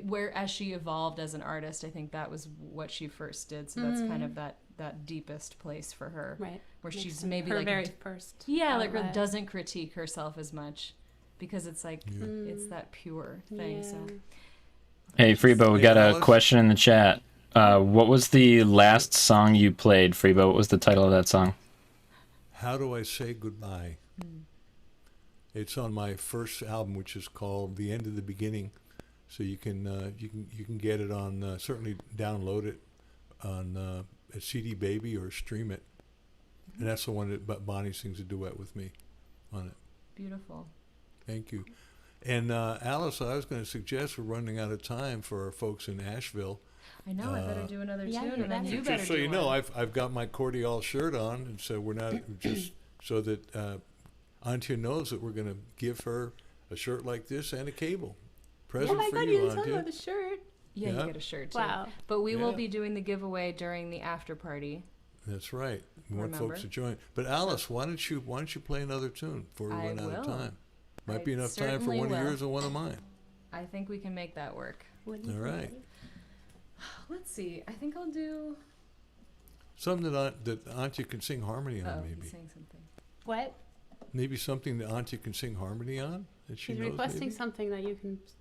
where as she evolved as an artist, I think that was what she first did. So that's kind of that deepest place for her, right? Where she's maybe her like very first, like doesn't critique herself as much because it's like it's that pure thing. So, hey Freebo, we got a question in the chat. What was the last song you played, Freebo? What was the title of that song? How Do I Say Goodbye? It's on my first album, which is called The End of the Beginning. So you can get it on certainly download it on a CD Baby or stream it, and that's the one that Bonnie sings a duet with me on it. Beautiful. Thank you. And Alice, I was going to suggest we're running out of time for our folks in Asheville. I know. I better do another tune, and then you better just so do you know, one. I've got my Cordial shirt on, and so we're not just so that Antje knows that we're going to give her a shirt like this and a cable present for you, Antje. The shirt. Yeah, you get a shirt too. Wow. But we will be doing the giveaway during the after party. That's right. We want folks to join. But Alice, why don't you play another tune before we run out of time? Might be enough time for one of yours and one of mine. I think we can make that work. All right. Let's see. I think I'll do something that Antje can sing harmony on. Maybe sing something. What? Maybe something that Antje can sing harmony on. That she He's knows requesting maybe? something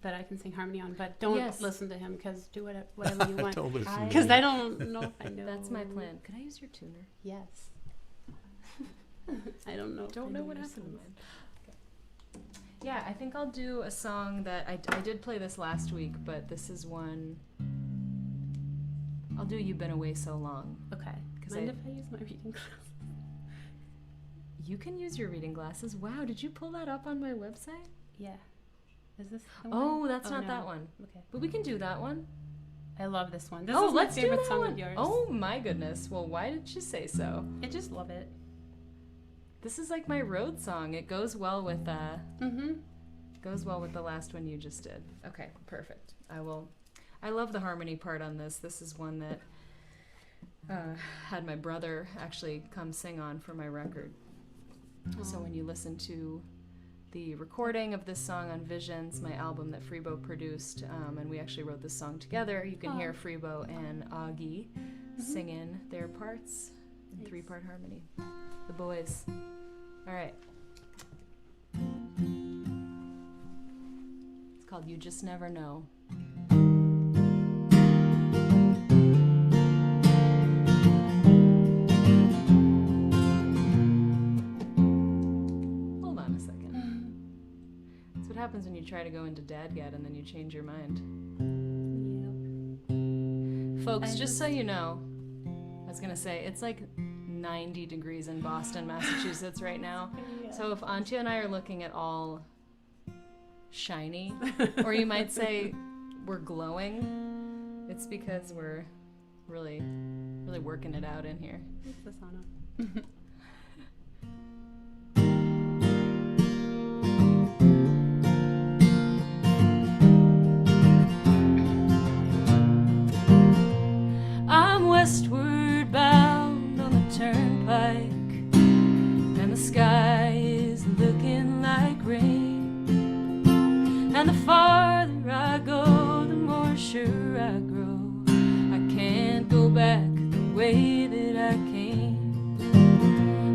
that I can sing harmony on, but don't listen to him because do whatever you want. Don't listen because I don't know if I know. That's my plan. Could I use your tuner? Yes. I don't know. Don't know what happened to mine. Okay. Yeah, I think I'll do a song that I did play this last week, but this is one. I'll do "You've Been Away So Long." Okay. Mind if I use my reading glasses? You can use your reading glasses. Wow, did you pull that up on my website? Yeah. Is this the one? Oh, that's not that one. Okay. But we can do that one. I love this one. This is my let's favorite do that song one. of yours. Oh my goodness. Well, why did you say so? I just love it. This is like my road song. It goes well with goes well with the last one you just did. Okay, perfect. I love the harmony part on this. This is one that had my brother actually come sing on for my record. So when you listen to the recording of this song on Visions, my album that Freebo produced, and we actually wrote this song together, you can hear Freebo and Augie singing their parts in 3-part harmony. The boys. All right. It's called You Just Never Know. Happens when you try to go into dadgad and then you change your mind. Yep. Folks, just so you know, I was gonna say, it's like 90 degrees in Boston, Massachusetts right now. So if Antje and I are looking at all shiny, or you might say we're glowing, it's because we're really working it out in here. It's the sauna. I'm westward bound on the turnpike, and the sky is looking like rain. And the farther I go, the more sure I grow. I can't go back the way that I came.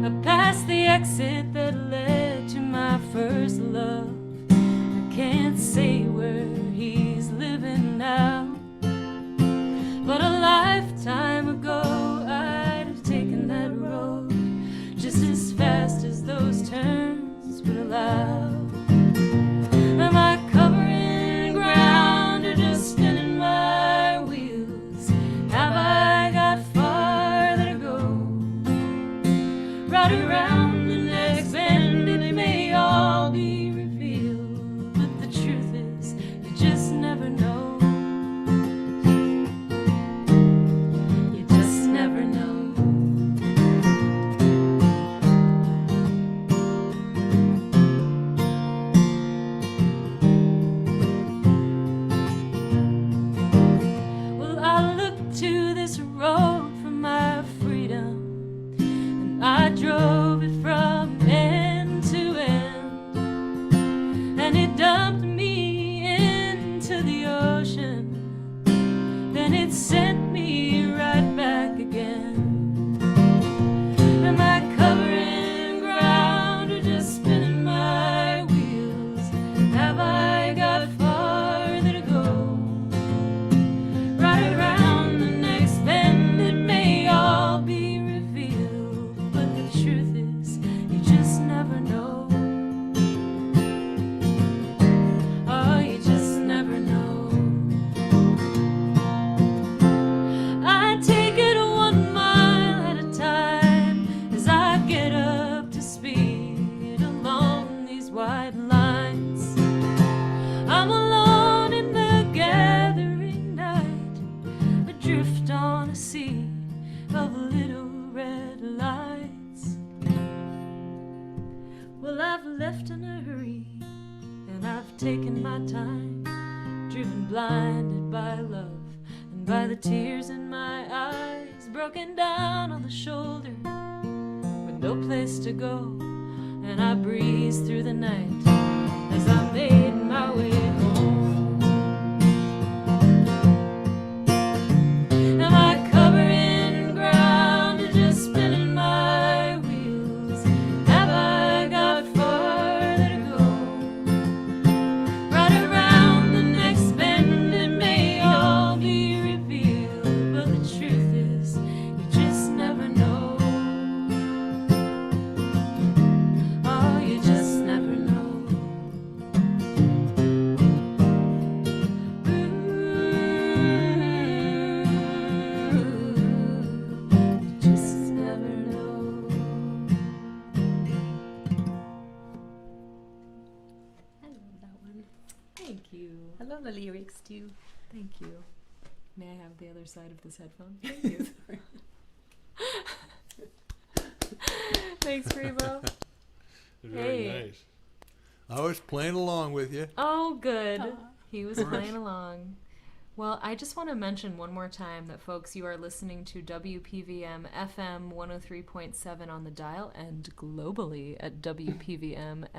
I passed the exit that led to my first love. I can't say where he's living now, but a lifetime ago I'd have taken that road just as fast as those turns would allow. Am I covering ground or just spinning my wheels? Have I got farther to go? Right around the next bend it may all be revealed, but the truth is you just never know. Never know. Well, I looked to this road for my freedom, and I drove it from end to end, and it dumped me into the ocean, then it sent me right back again. Am I covering ground or just spinning my wheels? Have I got farther to go? Right around the next bend it may all be revealed, but the truth is you just never know. Oh, you just never know. I take it 1 mile at a time as I get up to speed along these wide lines. I'm alone in the gathering night, adrift on a sea of little red lights. Well, I've left in a hurry and I've taken my time, driven blinded by love and by the tears in my eyes, broken down on the shoulder with no place to go. And I breezed through the night as I made my way home. Am I covering ground or just spinning my wheels? Have I got farther to go? Right around the next bend it may all be revealed, but the truth is you just never know. Oh, you just never know. You just never know. I love that one. Thank you. I love the lyrics too. Thank you. May I have the other side of this headphone? Thank you. Thanks, Freebo. Very Hey. nice. I was playing along with you. Oh, good. Aw. He was playing along. Well, I just want to mention one more time that, folks, you are listening to WPVM FM 103.7 on the dial and globally at WPVMFM.org.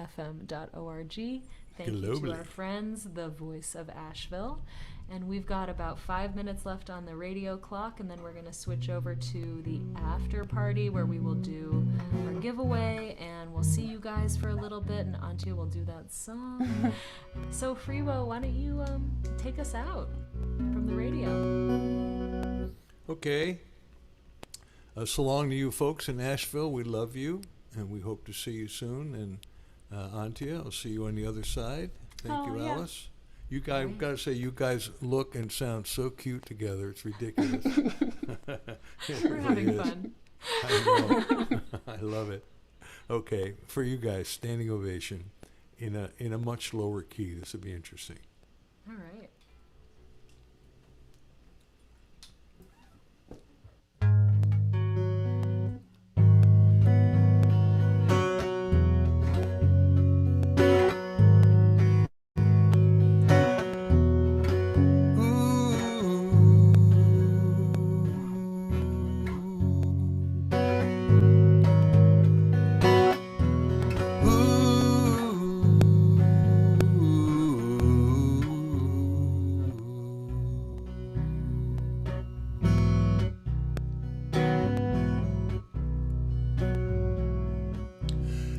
Thank you to Globally. our friends, the Voice of Asheville. And we've got about 5 minutes left on the radio clock, and then we're going to switch over to the after party where we will do our giveaway, and we'll see you guys for a little bit, and Antje will do that song. So, Freebo, why don't you take us out from the radio? Okay. So long to you folks in Nashville. We love you, and we hope to see you soon. And Antje, I'll see you on the other side. Thank Oh, you, yeah. Alice. You guys, Right. gotta say, you guys look and sound so cute together. It's ridiculous. It We're really having is. fun. I know. I love it. Okay, for you guys, standing ovation in a much lower key. This would be interesting. All right.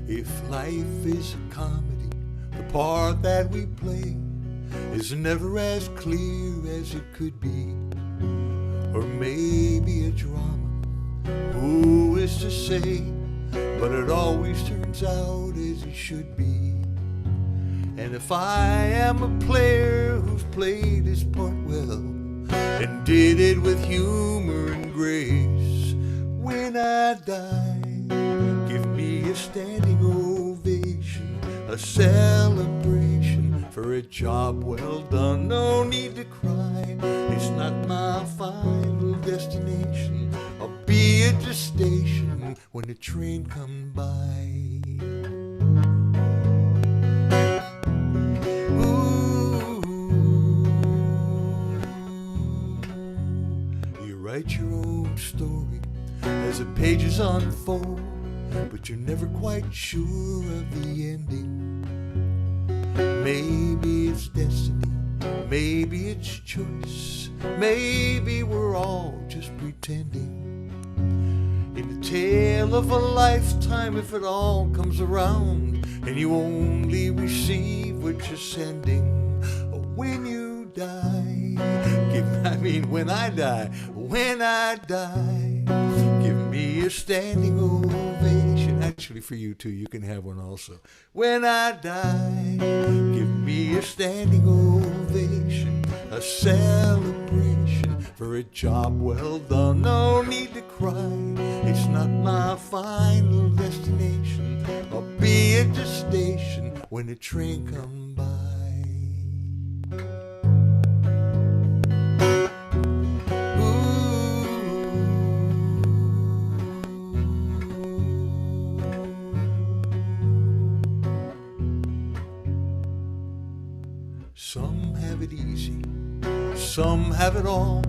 If life is a comedy, the part that we play is never as clear as it could be. Or maybe a drama, who is to say? But it always turns out as it should be. And if I am a player who's played his part well and did it with humor and grace, when I die, give me a standing ovation, a celebration for a job well done. No need to cry, it's not my final destination. I'll be at the station when the train comes by. You write your own story as the pages unfold, but you're never quite sure of the ending. Maybe it's destiny, maybe it's choice, maybe we're all just pretending. In the tale of a lifetime, if it all comes around and you only receive what you're sending, when you die, when I die, give me a standing ovation. Actually, for you too, you can have one also. When I die, give me a standing ovation, a celebration for a job well done. No need to cry, it's not my final destination. I'll be at the station when the train comes by. Some have it easy, some have it all.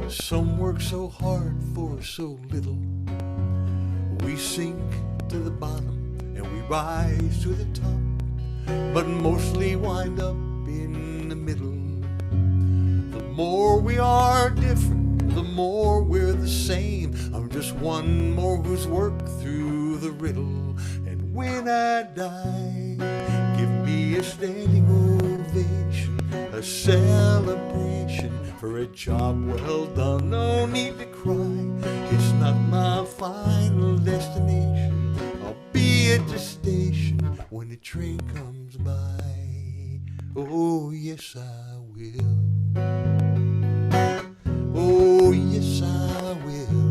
Some work so hard for so little. We sink to the bottom and we rise to the top, but mostly wind up in the middle. The more we are different, the more we're the same. I'm just one more who's worked through the riddle. And when I die, give me a standing ovation, a celebration for a job well done. No need to cry, it's not my final destination. I'll be at the station when the train comes by. Oh yes I will. Oh yes I will.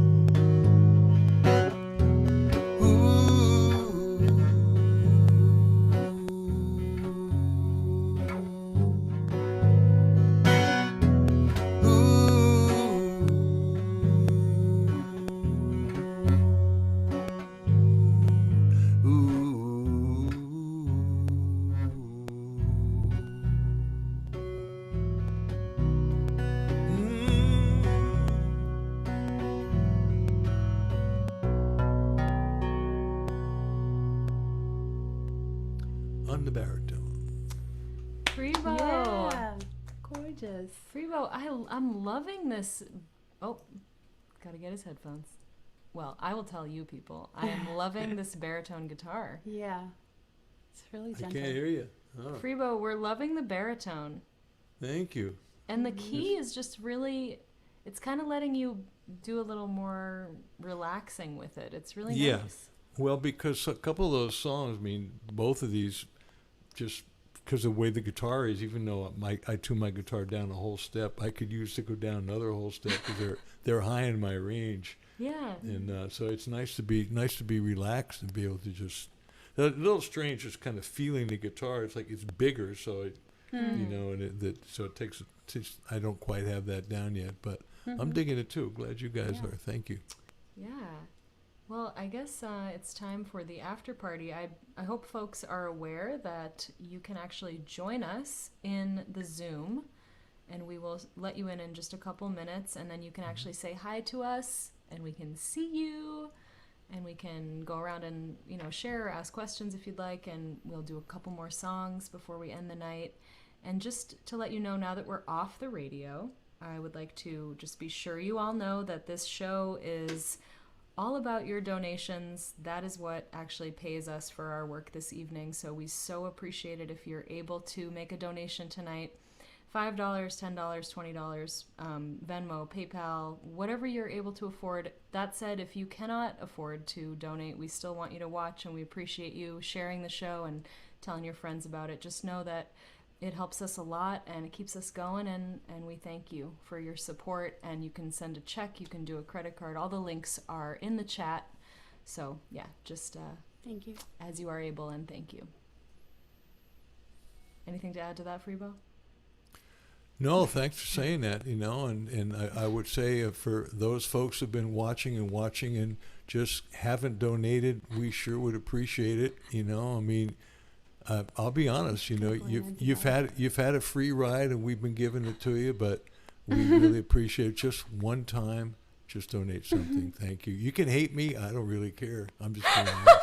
On the baritone. Freebo. Yeah, gorgeous. Freebo, I'm loving this. Oh, gotta get his headphones. Well, I will tell you people, I am loving this baritone guitar. Yeah, it's really I gentle. can't hear you. Oh, Freebo, we're loving the baritone. thank you. And the key is just really, it's kind of letting you do a little more relaxing with it. It's really Yeah. nice. Well, because a couple of those songs, I mean, both of these just because the way the guitar is, even though I tune my guitar down a whole step, I could use to go down another whole step because they're high in my range. Yeah. And so it's nice to be relaxed and be able to just a little strange, just kind of feeling the guitar. It's like it's bigger, so it, and so it takes. I don't quite have that down yet, but I'm digging it too. Glad you guys are. Thank you. Yeah. Well, I guess it's time for the after party. I hope folks are aware that you can actually join us in the Zoom, and we will let you in just a couple minutes, and then you can actually say hi to us, and we can see you, and we can go around and share or ask questions if you'd like, and we'll do a couple more songs before we end the night. And just to let you know, now that we're off the radio, I would like to just be sure you all know that this show is all about your donations. That is what actually pays us for our work this evening. So we so appreciate it if you're able to make a donation tonight. $5, $10, $20, Venmo, PayPal, whatever you're able to afford. That said, if you cannot afford to donate, we still want you to watch, and we appreciate you sharing the show and telling your friends about it. Just know that it helps us a lot, and it keeps us going, and we thank you for your support. And you can send a check, you can do a credit card. All the links are in the chat. So, yeah, just thank you. As you are able, and thank you. Anything to add to that, Freebo? No, thanks for saying that, and I would say for those folks who've been watching and just haven't donated, we sure would appreciate it, I mean, I'll be honest, you've had a free ride, and we've been giving it to you, but we really appreciate it. Just one time, just donate something. Thank you. You can hate me. I don't really care. I'm just being honest.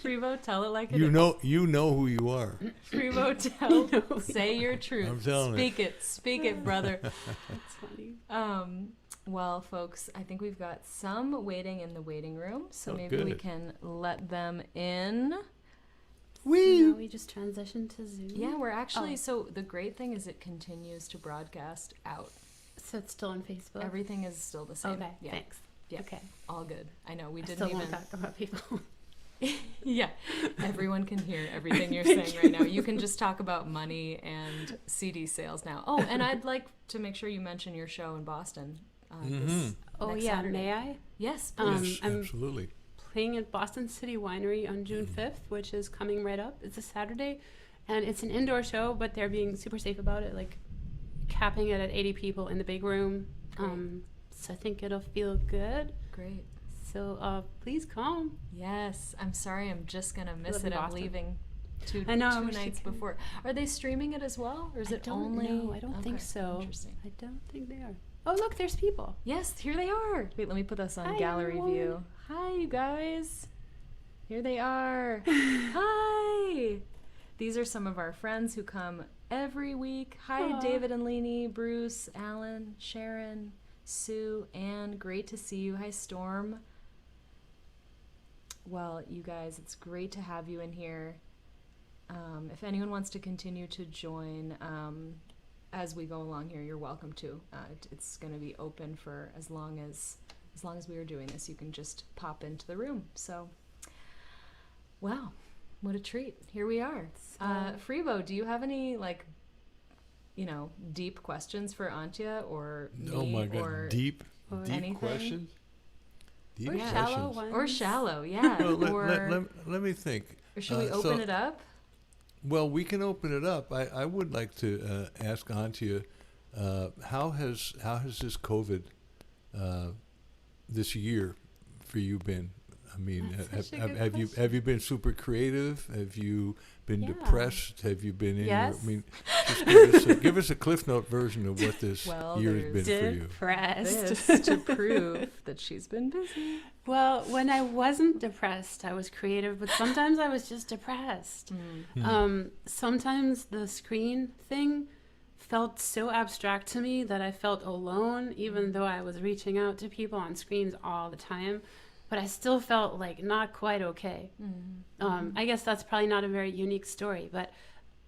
Freebo, tell it like it is. You know who you are. Freebo, say your truth. I'm telling Speak it, brother. That's funny. Well, folks, I think we've got some waiting in the waiting room, so maybe good. we can let them in. We just transitioned to Zoom. Yeah, we're actually, so the great thing is it continues to broadcast out. So it's still on Facebook? Everything is still the same. Okay, yeah. thanks. Yeah, okay. All good. I know, we didn't still even... won't talk about people. Yeah, everyone can hear everything you're saying right now. You can just talk about money and CD sales now. Oh, and I'd like to make sure you mention your show in Boston. This next Saturday. May I? Yes, please. Yes, absolutely. Playing at Boston City Winery on June 5th, which is coming right up. It's a Saturday, and it's an indoor show, but they're being super safe about it, like capping it at 80 people in the big room. So I think it'll feel good. Great. So please come. Yes. I'm sorry, I'm just going to miss it. I'm leaving two nights before. Are they streaming it as well, or is it only? No, I don't think so. Interesting. I don't think they are. Oh, look, there's people. Yes, here they are. Wait, let me put this on Hi, gallery everyone. view. Hi, you guys. Here they are. Hi. These are some of our friends who come every week. Hi, Aww. David and Leanie, Bruce, Alan, Sharon, Sue, Anne. Great to see you. Hi, Storm. Well, you guys, it's great to have you in here. If anyone wants to continue to join as we go along here, you're welcome to. It's going to be open for as long as we are doing this. You can just pop into the room. So, wow, what a treat. Here we are. Freebo, do you have any, deep questions for Antje or me? Oh my God, or deep anything? questions? Deep Or questions. shallow ones. Or shallow, yeah. Well, let me think. Or should we open it up? Well, we can open it up. I would like to ask Antje, how has this COVID this year for you been? I mean, have you been super creative? Have you been depressed? Have you been in? Yes. Just give us a Cliff Note version of what this year has been for you. Depressed. This to prove that she's been busy. Well, when I wasn't depressed, I was creative, but sometimes I was just depressed. Sometimes the screen thing felt so abstract to me that I felt alone, even though I was reaching out to people on screens all the time. But I still felt like not quite okay. I guess that's probably not a very unique story, but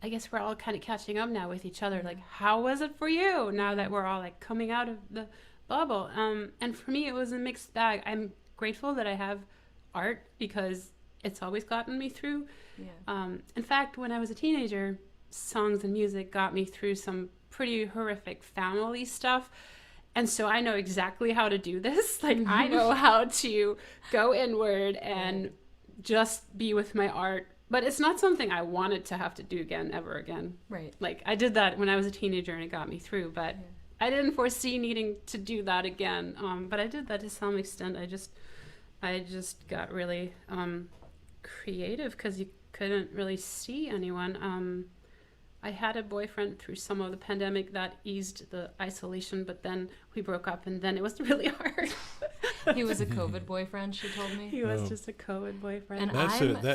I guess we're all kind of catching up now with each other. Like, how was it for you now that we're all like coming out of the bubble? And for me, it was a mixed bag. I'm grateful that I have art because it's always gotten me through. In fact, when I was a teenager, songs and music got me through some pretty horrific family stuff. And so I know exactly how to do this. Like, I know how to go inward and just be with my art. But it's not something I wanted to have to do again, ever again. Right. Like, I did that when I was a teenager and it got me through. But I didn't foresee needing to do that again. But I did that to some extent. I just got really creative because you couldn't really see anyone. I had a boyfriend through some of the pandemic that eased the isolation, but then we broke up and then it was really hard. He was a COVID boyfriend, she told me. He was just a COVID boyfriend. And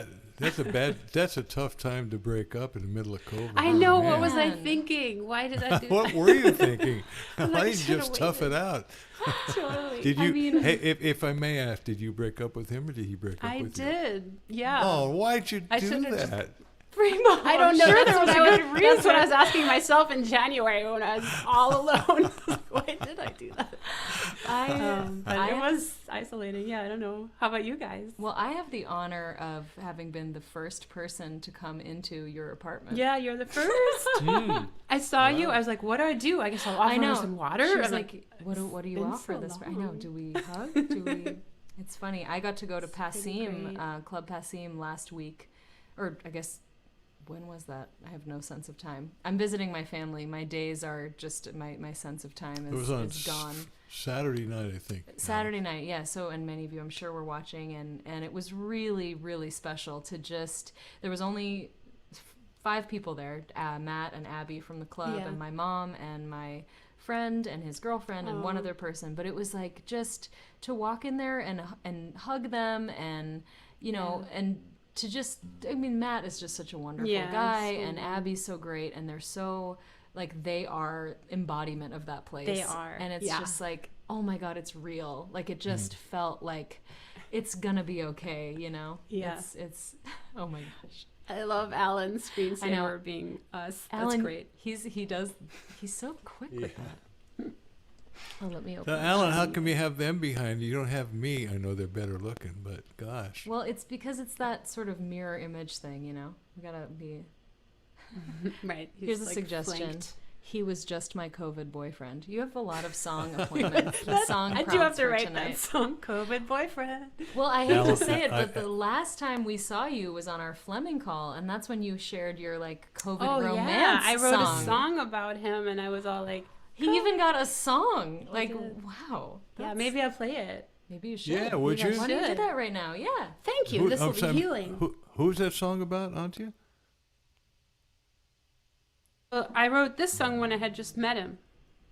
That's a tough time to break up in the middle of COVID. I know. Man. What was I thinking? Why did I do What that? were you thinking? Why I didn't you just should've tough it waited. out? Totally. Did you? I mean- hey, if I may ask, did you break up with him or did he break up I with you? did. Yeah. Oh, why'd you I do should've just- that? I don't know. That's what I was asking myself in January when I was all alone. Why did I do that? But it was isolating. Yeah, I don't know. How about you guys? Well, I have the honor of having been the first person to come into your apartment. Yeah, you're the first. I saw you. I was like, what do I do? I guess I'll offer her some water. She was I'm like, what do you been offer so this? I long. know. Do we hug? Do we? It's funny. I got to go to pretty great. Passim, Club Passim last week, or I guess. When was that? I have no sense of time. I'm visiting my family. My days are just, my sense of time It was is on gone. Saturday night, I think. Saturday night, yeah. So, and many of you, I'm sure, were watching, and it was really, really special to just. There was only 5 people there: Matt and Abby from the club, and my mom and my friend and his girlfriend and one other person. But it was like just to walk in there and hug them, and and. To just, I mean, Matt is just such a wonderful guy, and Abby's so great, and they're so, like, they are embodiment of that place. They are, and it's just like, oh my God, it's real. Like, it just felt like it's gonna be okay, Yeah. It's oh my gosh. I love Alan's screensaver being us. Alan, That's great. He's so quick with that. Oh, let me open Now, it. Alan, how come you have them behind you? You don't have me. I know they're better looking, but gosh. Well, it's because it's that sort of mirror image thing, We gotta be. Right. Here's a like suggestion. flanked. He was just my COVID boyfriend. You have a lot of song appointments. The song I do have prompts to for write tonight. that song, COVID boyfriend. Well, I hate to Alan, say it, but the last time we saw you was on our Fleming call, and that's when you shared your COVID romance yeah. I wrote song. a song about him, and I was all like, He even got a song. Like, did. wow. yeah, maybe I'll play it. Maybe you should. Yeah, would Maybe I you? Why don't you do should. that right now? Yeah. Thank you. This will be healing. Who's that song about, Antje? Well, I wrote this song when I had just met him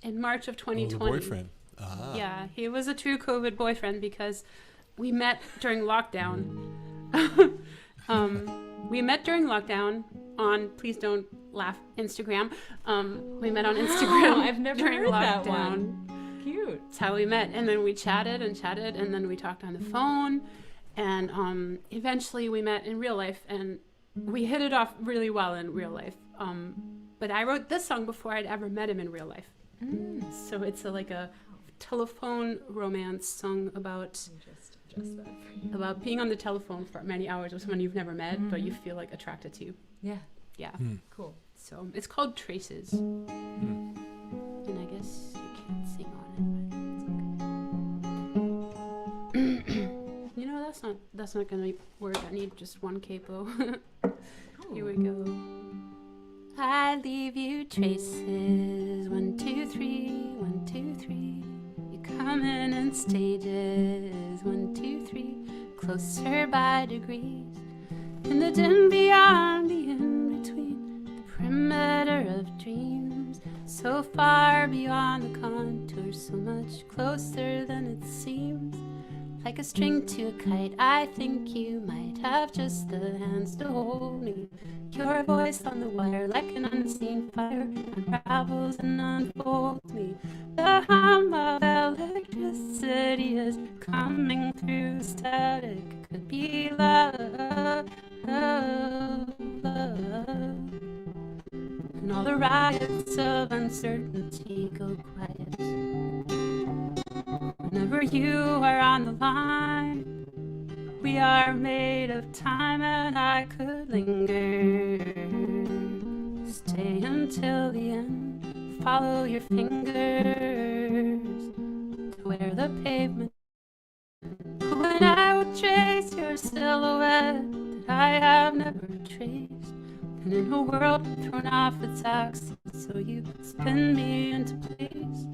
in March of 2020. Oh, the boyfriend. Ah. Yeah, he was a true COVID boyfriend because we met during lockdown. We met during lockdown on Please Don't Laugh Instagram. We met on Instagram. I've never during heard lockdown. that one. Cute. That's how we met, and then we chatted, and then we talked on the phone, and eventually we met in real life, and we hit it off really well in real life. But I wrote this song before I'd ever met him in real life. So it's like a telephone romance song about about being on the telephone for many hours with someone you've never met, but you feel like attracted to. Yeah. Yeah. Cool. So it's called Traces. And I guess you can't sing on it. That's not gonna work. I need just one capo. Here we go. I leave you traces. 1, 2, 3, 1, 2, 3. You come in stages. 1, 2, 3. Closer by degrees. In the dim beyond, the in between, the perimeter of dreams. So far beyond the contour, so much closer than it seems. Like a string to a kite, I think you might have just the hands to hold me. Your voice on the wire, like an unseen fire, unravels and unfolds me. The hum of electricity is coming through static. Could be love, love, love. And all the riots of uncertainty go quiet. Whenever you are on the line, we are made of time, and I could linger, stay until the end. Follow your fingers to where the pavement. When I will trace your silhouette that I have never traced. And in a world thrown off its axis, so you spin me into place.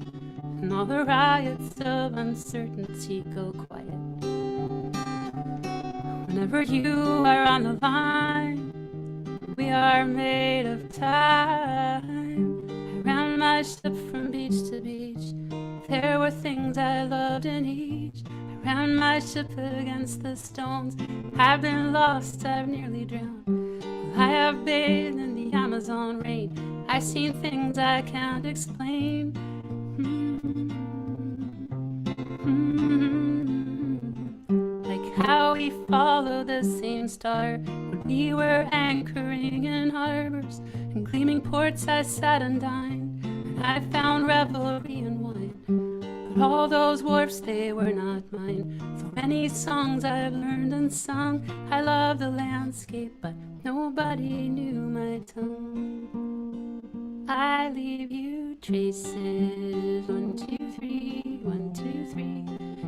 And all the riots of uncertainty go quiet. Whenever you are on the line, we are made of time. I ran my ship from beach to beach. There were things I loved in each. I ran my ship against the stones. I've been lost, I've nearly drowned. Well, I have bathed in the Amazon rain. I've seen things I can't explain. Like how we followed the same star when we were anchoring in harbors and gleaming ports. I sat and dined, and I found revelry in wine. But all those wharfs, they were not mine. So many songs I've learned and sung. I love the landscape, but nobody knew my tongue. I leave you traces, 1, 2, 3, 1, 2, 3.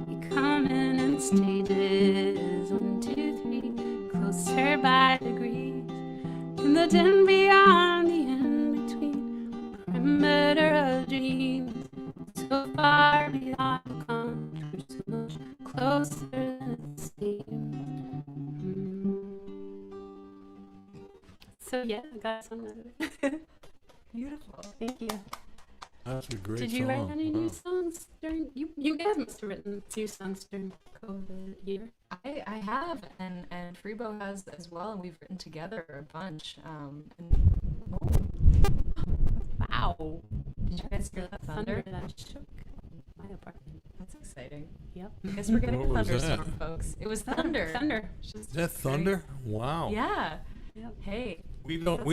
You come in stages, 1, 2, 3. Closer by degrees, in the dim beyond the in-between. Perimeter of dreams, so far beyond the contours, so much closer than it seems. So yeah, I got some of it. Beautiful. Thank you. That's a great song. Did you write any new Wow. songs during? You guys must have written a few songs during COVID year. I have, and Freebo has as well, and we've written together a bunch. Wow! Did you guys hear that thunder? that shook my apartment. That's exciting. Yep. I guess we're getting a What was thunderstorm, that? folks. It was thunder. Thunder. Just Is that thunder? Wow. Yeah. Yep. Hey. We don't